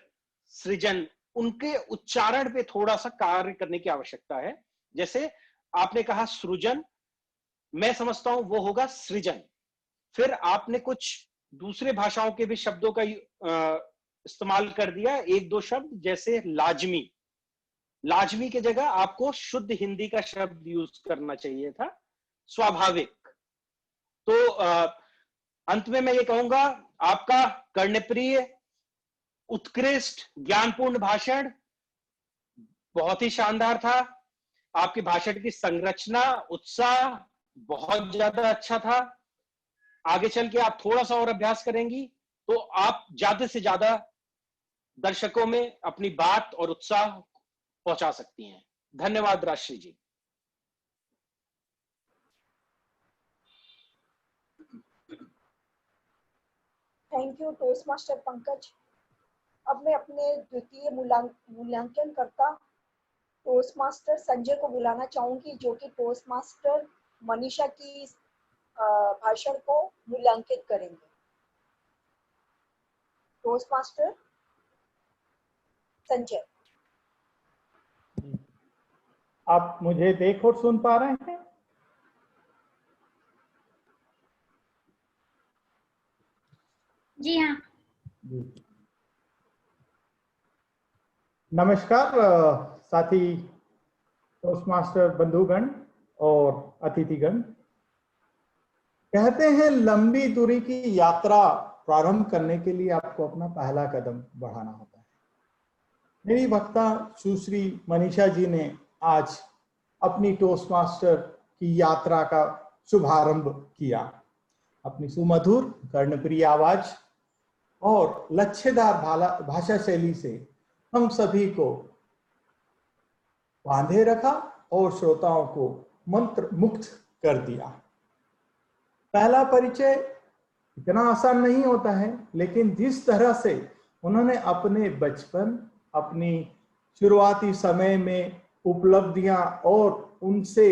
सृजन, उनके उच्चारण पे थोड़ा सा कार्य करने की आवश्यकता है। जैसे आपने कहा सृजन, मैं समझता हूं वो होगा सृजन। फिर आपने कुछ दूसरे भाषाओं के भी शब्दों का इस्तेमाल कर दिया, एक दो शब्द, जैसे लाजमी। लाजमी की जगह आपको शुद्ध हिंदी का शब्द यूज करना चाहिए था, स्वाभाविक। तो अंत में मैं ये कहूंगा, आपका कर्णप्रिय, उत्कृष्ट, ज्ञानपूर्ण भाषण बहुत ही शानदार था। आपके भाषण की संरचना, उत्साह बहुत ज्यादा अच्छा था। आगे चल के आप थोड़ा सा और अभ्यास करेंगी तो आप ज्यादा से ज्यादा दर्शकों में अपनी बात और उत्साह पहुंचा सकती हैं। धन्यवाद राष्ट्री ji. Thank you toastmaster Pankaj. अब मैं अपने द्वितीय मूल्यांकन करता टोस्ट मास्टर संजय को बुलाना चाहूंगी, जो कि टोस्ट मास्टर मनीषा की भाषण को मूल्यांकित करेंगे। टोस्ट मास्टर संजय, आप मुझे देख और सुन पा रहे हैं? जी हाँ। नमस्कार साथी टोस्ट मास्टर बंधुगण और अतिथिगण। कहते हैं लंबी दूरी की यात्रा प्रारंभ करने के लिए आपको अपना पहला कदम बढ़ाना होता है। मेरी वक्ता सुश्री मनीषा जी ने आज अपनी टोस्ट मास्टर की यात्रा का शुभारंभ किया। अपनी सुमधुर कर्णप्रिय आवाज और लच्छेदार भाषा शैली से हम सभी को बांधे रखा और श्रोताओं को मंत्र मुक्त कर दिया। पहला परिचय इतना आसान नहीं होता है, लेकिन जिस तरह से उन्होंने अपने बचपन, अपनी शुरुआती समय में उपलब्धियां और उनसे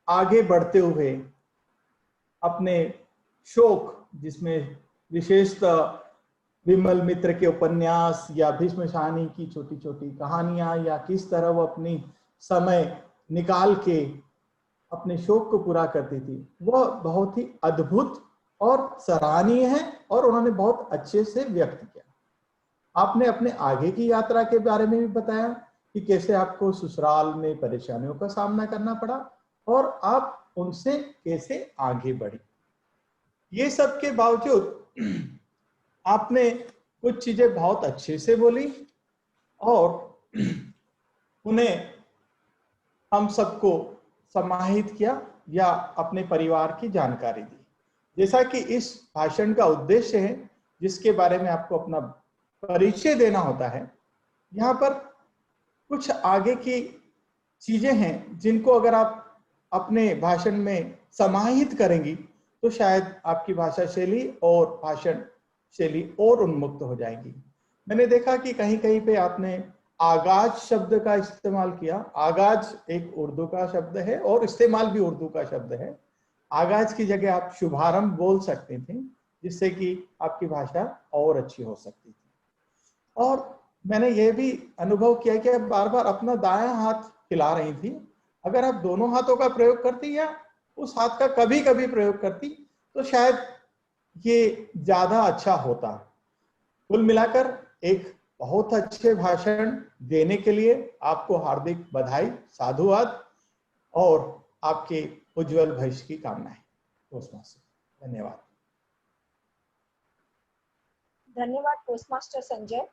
आगे बढ़ते हुए अपने शौक, जिसमें विशेषतः विमल मित्र के उपन्यास या भीष्म शाहनी की छोटी छोटी कहानियां, या किस तरह वो अपनी समय निकाल के अपने शौक को पूरा करती थी, वह बहुत ही अद्भुत और सराहनीय है और उन्होंने बहुत अच्छे से व्यक्त किया। आपने अपने आगे की यात्रा के बारे में भी बताया कि कैसे आपको ससुराल में परेशानियों का सामना करना पड़ा और आप उनसे कैसे आगे बढ़ी। ये सब के बावजूद आपने कुछ चीजें बहुत अच्छे से बोली और उन्हें हम सबको समाहित किया या अपने परिवार की जानकारी दी। जैसा कि इस भाषण का उद्देश्य है, जिसके बारे में आपको अपना परिचय देना होता है, यहाँ पर कुछ आगे की चीजें हैं जिनको अगर आप अपने भाषण में समाहित करेंगी तो शायद आपकी भाषा शैली और भाषण शैली और उन्मुक्त हो जाएगी। मैंने देखा कि कहीं कहीं पे आपने आगाज शब्द का इस्तेमाल किया। आगाज एक उर्दू का शब्द है और इस्तेमाल भी उर्दू का शब्द है। आगाज की जगह आप शुभारंभ बोल सकते थे, जिससे कि आपकी भाषा और अच्छी हो सकती थी। और मैंने यह भी अनुभव किया कि आप बार बार अपना दायां हाथ हिला रही थी। अगर आप दोनों हाथों का प्रयोग करती या उस हाथ का कभी कभी प्रयोग करती तो शायद ये ज्यादा अच्छा होता। कुल मिलाकर एक बहुत अच्छे भाषण देने के लिए आपको हार्दिक बधाई, साधुवाद और आपके उज्जवल भविष्य की कामनाएं। टोस्टमास्टर, धन्यवाद। धन्यवाद टोस्टमास्टर संजय।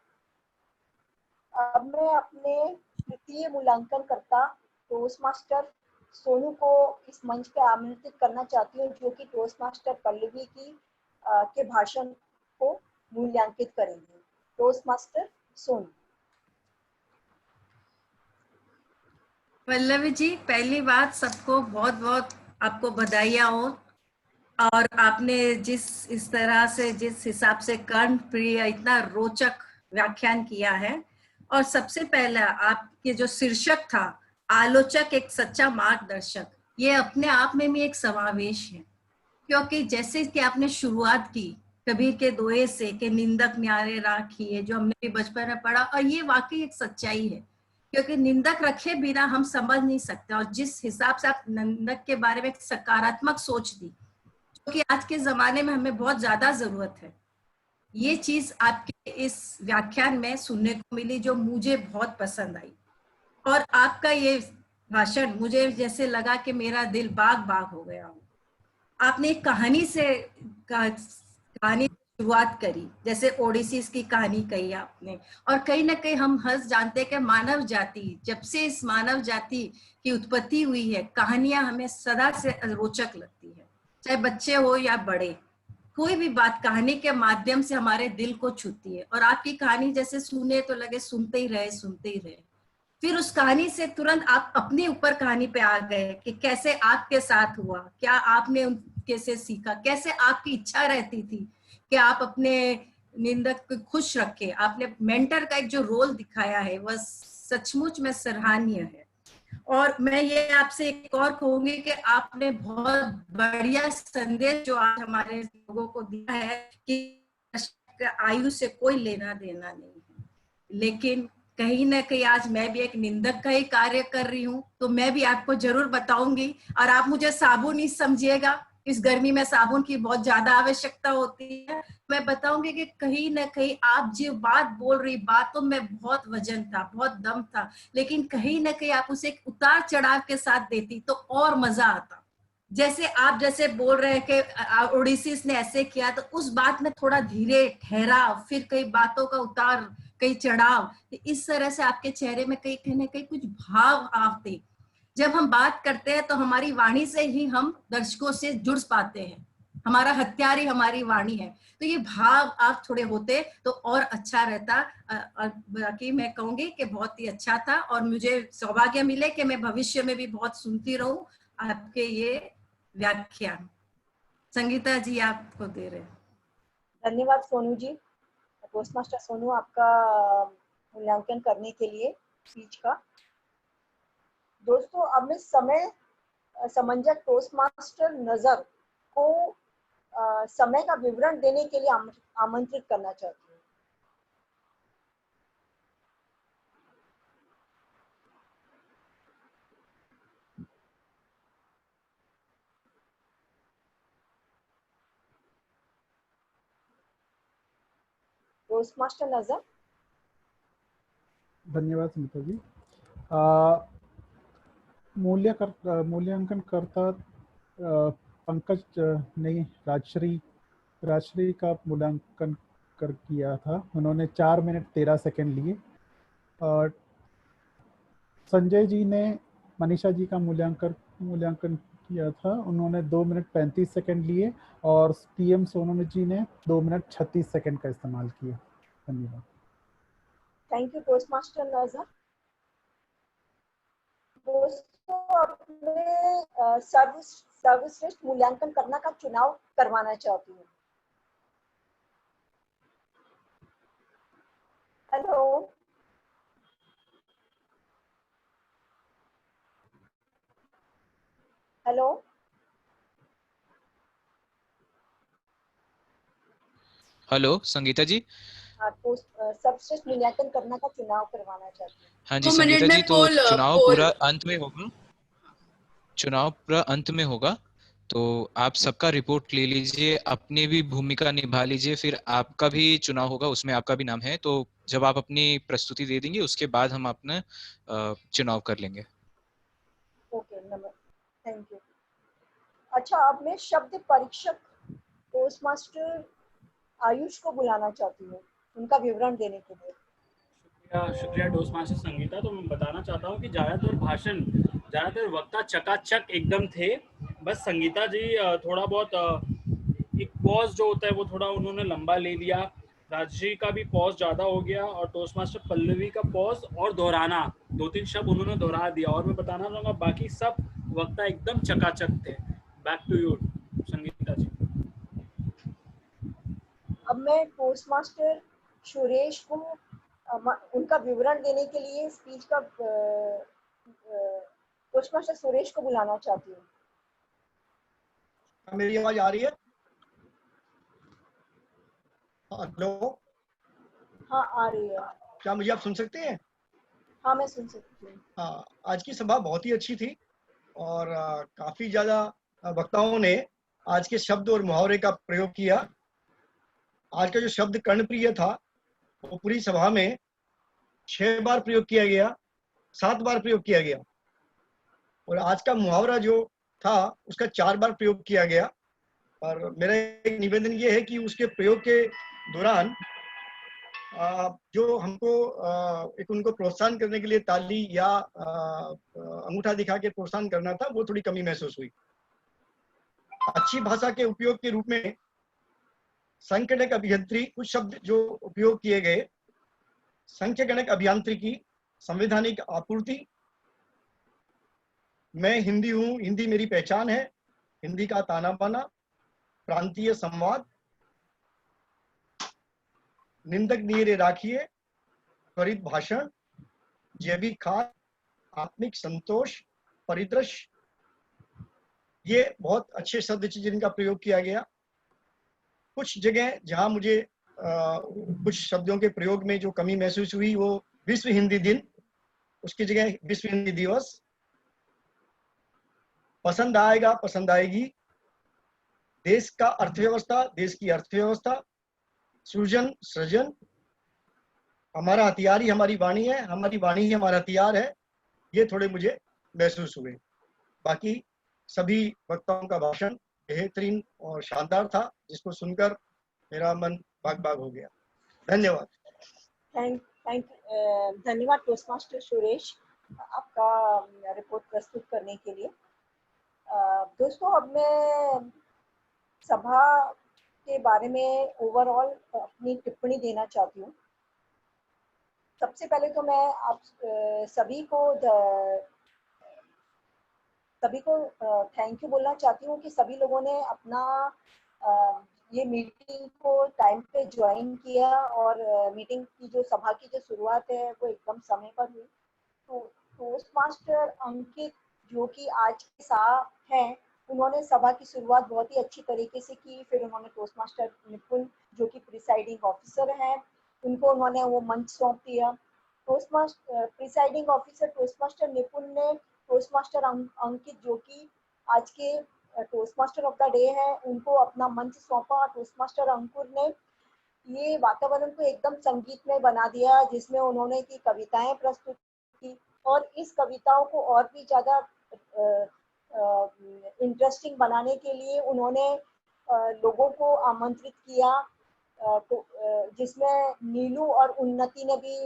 अब मैं अपने तृतीय मूल्यांकन करता टोस्टमास्टर सोनू को इस मंच पे आमंत्रित करना चाहती हूँ, जो कि टोस्टमास्टर पल्लवी की के भाषण को मूल्यांकित करेंगे। टोस्टमास्टर सोनू। पल्लवी जी, पहली बात सबको बहुत बहुत आपको बधाइयाँ हो। और आपने इस तरह से जिस हिसाब से कर्णप्रिय इतना रोचक व्याख्यान किया है, और सबसे पहला आपके जो शीर्षक था आलोचक एक सच्चा मार्गदर्शक, ये अपने आप में भी एक समावेश है। क्योंकि जैसे कि आपने शुरुआत की कबीर के दोहे से कि निंदक न्यारे राखिए, जो हमने भी बचपन में पढ़ा, और ये वाकई एक सच्चाई है। क्योंकि निंदक रखे बिना हम समझ नहीं सकते। और जिस हिसाब से आप निंदक के बारे में एक सकारात्मक सोच दी, जो कि आज के जमाने में हमें बहुत ज्यादा जरूरत है, ये चीज आपके इस व्याख्यान में सुनने को मिली, जो मुझे बहुत पसंद आई। और आपका ये भाषण मुझे जैसे लगा कि मेरा दिल बाग बाग हो गया हो। आपने एक कहानी से शुरुआत करी, जैसे ओडिसीज की कहानी कही आपने, और कहीं ना कहीं हम हंस जानते हैं कि मानव जाति, जब से इस मानव जाति की उत्पत्ति हुई है, कहानियां हमें सदा से रोचक लगती है। चाहे बच्चे हो या बड़े, कोई भी बात कहानी के माध्यम से हमारे दिल को छूती है। और आपकी कहानी जैसे सुने तो लगे सुनते ही रहे, सुनते ही रहे। फिर उस कहानी से तुरंत आप अपने ऊपर कहानी पे आ गए कि कैसे आपके साथ हुआ, क्या आपने उनके से सीखा, कैसे आपकी इच्छा रहती थी कि आप अपने निंदक को खुश रखें। आपने मेंटर का एक जो रोल दिखाया है वह सचमुच में सराहनीय है। और मैं ये आपसे एक और कहूंगी कि आपने बहुत बढ़िया संदेश जो आज हमारे लोगों को दिया है कि आयु से कोई लेना देना नहीं है। लेकिन कहीं ना कहीं आज मैं भी एक निंदक का ही कार्य कर रही हूँ, तो मैं भी आपको जरूर बताऊंगी। और आप मुझे साबुन ही समझिएगा, इस गर्मी में साबुन की बहुत ज्यादा आवश्यकता होती है। मैं बताऊंगी कि कहीं ना कहीं आप जो बात बोल रही, बातों में बहुत वजन था, बहुत दम था, लेकिन कहीं ना कहीं आप उसे एक उतार चढ़ाव के साथ देती तो और मजा आता। जैसे आप जैसे बोल रहे हैं कि ओडिसी ने ऐसे किया, तो उस बात में थोड़ा धीरे ठहराव, फिर कई बातों का उतार कई चढ़ाव, इस तरह से आपके चेहरे में कहीं न कहीं कुछ भाव आते। जब हम बात करते हैं तो हमारी वाणी से ही हम दर्शकों से जुड़ पाते हैं, हमारा हथियार ही हमारी वाणी है। तो ये भाव आप थोड़े होते तो और अच्छा रहता। बाकी मैं कहूंगी कि बहुत ही अच्छा था और मुझे सौभाग्य मिले कि मैं भविष्य में भी बहुत सुनती रहूं आपके ये व्याख्यान। संगीता जी आपको दे रहे हैं। धन्यवाद सोनू जी, टोस्ट मास्टर सोनू, आपका मूल्यांकन करने के लिए स्पीच का। दोस्तों, अब मैं समंजक टोस्ट मास्टर नजर को समय का विवरण देने के लिए आमंत्रित करना चाहती हूँ। टोस्ट मास्टर नजर। धन्यवाद स्मिता जी। मूल्यांकन करता पंकज ने राजश्री का मूल्यांकन किया था। उन्होंने 4 मिनट 13 सेकंड लिए। और संजय जी ने मनीषा जी का मूल्यांकन किया था। उन्होंने 2 मिनट 35 सेकंड लिए और PM सोनू जी ने 2 मिनट 36 सेकंड का इस्तेमाल किया। धन्यवाद। थैंक यू टोस्ट मास्टर नजर। दोस्तों, अपने सर्वश्रेष्ठ मूल्यांकन करना का चुनाव करवाना चाहती हूँ। हेलो, हेलो, हेलो संगीता जी। आपको सर्वश्रेष्ठ मूल्यांकन करना का चुनाव करवाना चाहती हूँ। हाँ जी संगीता जी, तो चुनाव पूरा अंत में होगा। चुनाव पूरा अंत में होगा, तो आप सबका रिपोर्ट ले लीजिए, अपनी भी भूमिका निभा लीजिए, फिर आपका भी चुनाव होगा, उसमें आपका भी नाम है। तो जब आप अपनी प्रस्तुति दे देंगे उसके बाद हम अपना चुनाव कर लेंगे। Okay, thank you. अच्छा, अब मैं शब्द परीक्षक टोस्ट मास्टर आयुष को बुलाना चाहती हूँ उनका विवरण देने के लिए। शुक्रिया टोस्ट मास्टर संगीता। तो मैं बताना चाहता हूँ कि ज्यादातर वक्ता चकाचक एकदम थे। बस संगीता जी थोड़ा बहुत एक पॉज जो होता है वो थोड़ा उन्होंने लंबा ले लिया। राजश्री का भी पॉज ज्यादा हो गया और टोस्ट मास्टर पल्लवी का पॉज और दोहराना, 2-3 शब्द उन्होंने दोहरा दिया। और मैं बताना चाहूंगा बाकी सब वक्ता एकदम चकाचक थे। बैक टू यू संगीता जी। अब मैं टोस्ट मास्टर सुरेश को उनका विवरण देने के लिए स्पीच का टोस्ट मास्टर सुरेश को बुलाना चाहती हूँ। मेरी आवाज आ रही है? हेलो, हाँ आ रही है। क्या मुझे आप सुन सकते हैं? हाँ मैं सुन सकती हूँ। हाँ, आज की सभा बहुत ही अच्छी थी और काफी ज्यादा वक्ताओं ने आज के शब्द और मुहावरे का प्रयोग किया। आज का जो शब्द कर्णप्रिय था वो पूरी सभा में 6 बार प्रयोग किया गया, 7 बार प्रयोग किया गया। और आज का मुहावरा जो था उसका 4 बार प्रयोग किया गया। और मेरा एक निवेदन ये है कि उसके प्रयोग के दौरान जो हमको एक उनको प्रोत्साहन करने के लिए ताली या अंगूठा दिखा के प्रोत्साहन करना था, वो थोड़ी कमी महसूस हुई। अच्छी भाषा के उपयोग के रूप में संख्यगणक अभियंत्री, कुछ शब्द जो उपयोग किए गए, संख्यगणक अभियांत्रिकी, संवैधानिक आपूर्ति, मैं हिंदी हूँ, हिंदी मेरी पहचान है, हिंदी का ताना बाना, प्रांतीय संवाद, निंदक नीरे राखिए, त्वरित भाषण, जैविक खाद, आत्मिक संतोष, परिदृश्य, ये बहुत अच्छे शब्द जिनका प्रयोग किया गया। कुछ जगह जहां मुझे कुछ शब्दों के प्रयोग में जो कमी महसूस हुई वो विश्व हिंदी दिन, उसकी जगह विश्व हिंदी दिवस, पसंद आएगा पसंद आएगी, देश का अर्थव्यवस्था, देश की अर्थव्यवस्था, सृजन सृजन, हमारा हथियार ही हमारी वाणी है, हमारी वाणी ही हमारा हथियार है, ये थोड़े मुझे महसूस हुए। बाकी सभी वक्ताओं का भाषण बेहतरीन और शानदार था, जिसको सुनकर मेरा मन बाग बाग हो गया। धन्यवाद। धन्यवाद टोस्टमास्टर सुरेश, आपका रिपोर्ट प्रस्तुत करने के लिए। दोस्तों, अब मैं सभा के बारे में ओवरऑल अपनी टिप्पणी देना चाहती हूँ। सबसे पहले तो मैं आप सभी को थैंक यू बोलना चाहती हूँ कि सभी लोगों ने अपना ये मीटिंग को टाइम पे ज्वाइन किया और मीटिंग की जो सभा की जो शुरुआत है वो एकदम समय पर हुई। तो टोस्टमास्टर अंकित जो कि आज के साथ हैं, उन्होंने सभा की शुरुआत बहुत ही अच्छी तरीके से की। फिर उन्होंने टोस्टमास्टर निपुण जो कि प्रिसाइडिंग ऑफिसर हैं, उनको उन्होंने वो मंच सौंप दिया। टोस्टमास्टर प्रिसाइडिंग ऑफिसर टोस्टमास्टर निपुण ने टोस्टमास्टर अंकित जो कि आज के टोस्टमास्टर ऑफ द डे है, उनको अपना मंच सौंपा। टोस्टमास्टर अंकुर ने ये वातावरण को एकदम संगीतमय बना दिया, जिसमें उन्होंने की कविताएं प्रस्तुत की और इस कविताओं को और भी ज्यादा इंटरेस्टिंग बनाने के लिए उन्होंने लोगों को आमंत्रित किया, जिसमें नीलू और उन्नति ने भी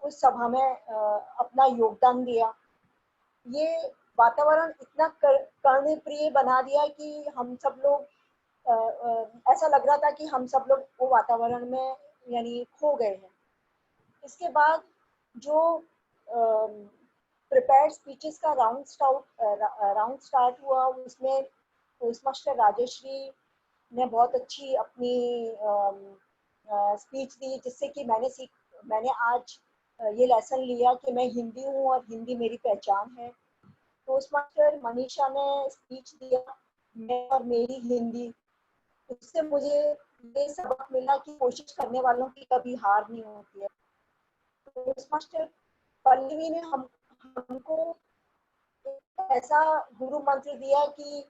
उस सभा में अपना योगदान दिया। ये वातावरण इतना कर्णप्रिय बना दिया कि हम सब लोग ऐसा लग रहा था कि हम सब लोग वो वातावरण में यानी खो गए हैं। इसके बाद जो प्रिपेयर्ड स्पीचेस का राउंड स्टार्ट हुआ, उसमें टोस्टमास्टर राजश्री ने बहुत अच्छी अपनी स्पीच दी, जिससे कि मैंने आज ये लेसन लिया कि मैं हिंदी हूँ और हिंदी मेरी पहचान है। टोस्टमास्टर मनीषा ने स्पीच दिया, मैं और मेरी हिंदी। उससे मुझे ये सबक मिला कि कोशिश करने वालों की कभी हार नहीं होती है। टोस्टमास्टर पल्लवी ने हमको ऐसा गुरु मंत्र दिया कि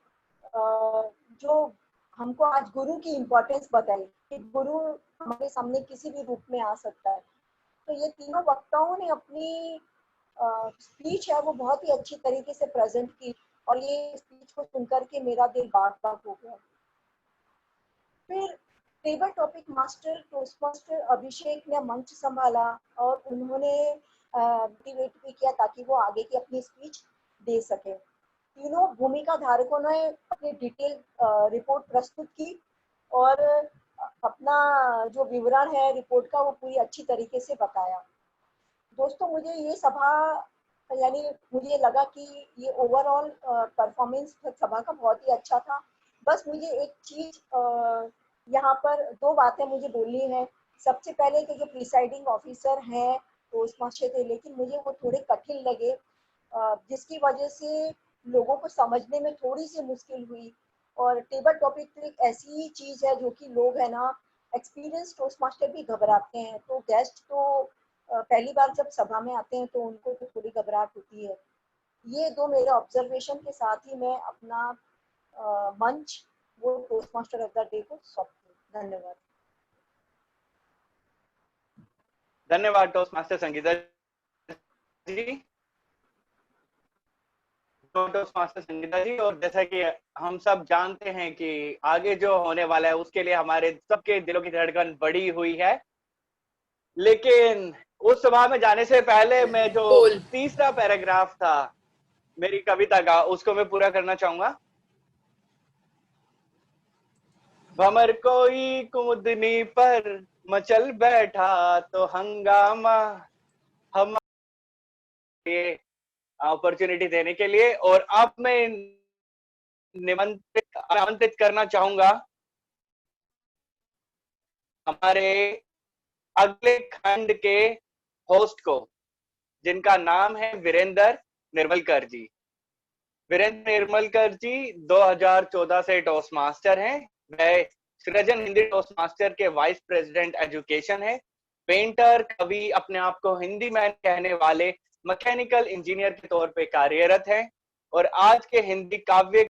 जो हमको आज गुरु की इम्पोर्टेंस बताई कि गुरु हमारे सामने किसी भी रूप में आ सकता है। तो ये तीनों वक्ताओं ने अपनी स्पीच है वो बहुत ही अच्छी तरीके से प्रेजेंट की और ये स्पीच को सुनकर के मेरा दिल बाग-बाग हो गया। फिर टेबल टॉपिक मास्टर टोस्टमास्टर अभिषेक ने मंच संभाला और उन्होंने मोटिवेट भी किया ताकि वो आगे की अपनी स्पीच दे सके। तीनों भूमिका धारकों ने अपनी डिटेल रिपोर्ट प्रस्तुत की और अपना जो विवरण है रिपोर्ट का वो पूरी अच्छी तरीके से बताया। दोस्तों, मुझे ये सभा यानी मुझे लगा कि ये ओवरऑल परफॉर्मेंस सभा का बहुत ही अच्छा था। बस मुझे एक चीज यहाँ पर दो बातें मुझे बोलनी है। सबसे पहले तो जो प्रिसाइडिंग ऑफिसर हैं टोस्टमास्टर थे, लेकिन मुझे वो थोड़े कठिन लगे, जिसकी वजह से लोगों को समझने में थोड़ी सी मुश्किल हुई। और टेबल टॉपिक तो एक ऐसी चीज है जो कि लोग है ना एक्सपीरियंस टोस्टमास्टर भी घबराते हैं। तो गेस्ट तो पहली बार जब सभा में आते हैं तो उनको तो थोड़ी घबराहट होती है। ये दो मेरे ऑब्जर्वेशन के साथ ही मैं अपना मंच वो टोस्टमास्टर ऑफ द डे को सौंपती हूँ। धन्यवाद। धन्यवाद टोस्टमास्टर संगीता जी। टोस्टमास्टर संगीता जी, और जैसा कि हम सब जानते हैं कि आगे जो होने वाला है उसके लिए हमारे सबके दिलों की धड़कन बढ़ी हुई है। लेकिन उस सभा में जाने से पहले मैं जो तीसरा पैराग्राफ था मेरी कविता का उसको मैं पूरा करना चाहूंगा। भमर कोई कुमुदनी पर मचल बैठा तो हंगामा, हम ये अपॉर्चुनिटी देने के लिए। और अब मैं आमंत्रित करना चाहूंगा हमारे अगले खंड के होस्ट को, जिनका नाम है वीरेंद्र निर्मलकर जी। वीरेंद्र निर्मलकर जी 2014 से टोस्टमास्टर हैं। वह सृजन हिंदी टोस्टमास्टर के वाइस प्रेसिडेंट एजुकेशन है। पेंटर, कवि, अपने आप को हिंदी मैन कहने वाले मैकेनिकल इंजीनियर के तौर पे कार्यरत हैं और आज के हिंदी काव्य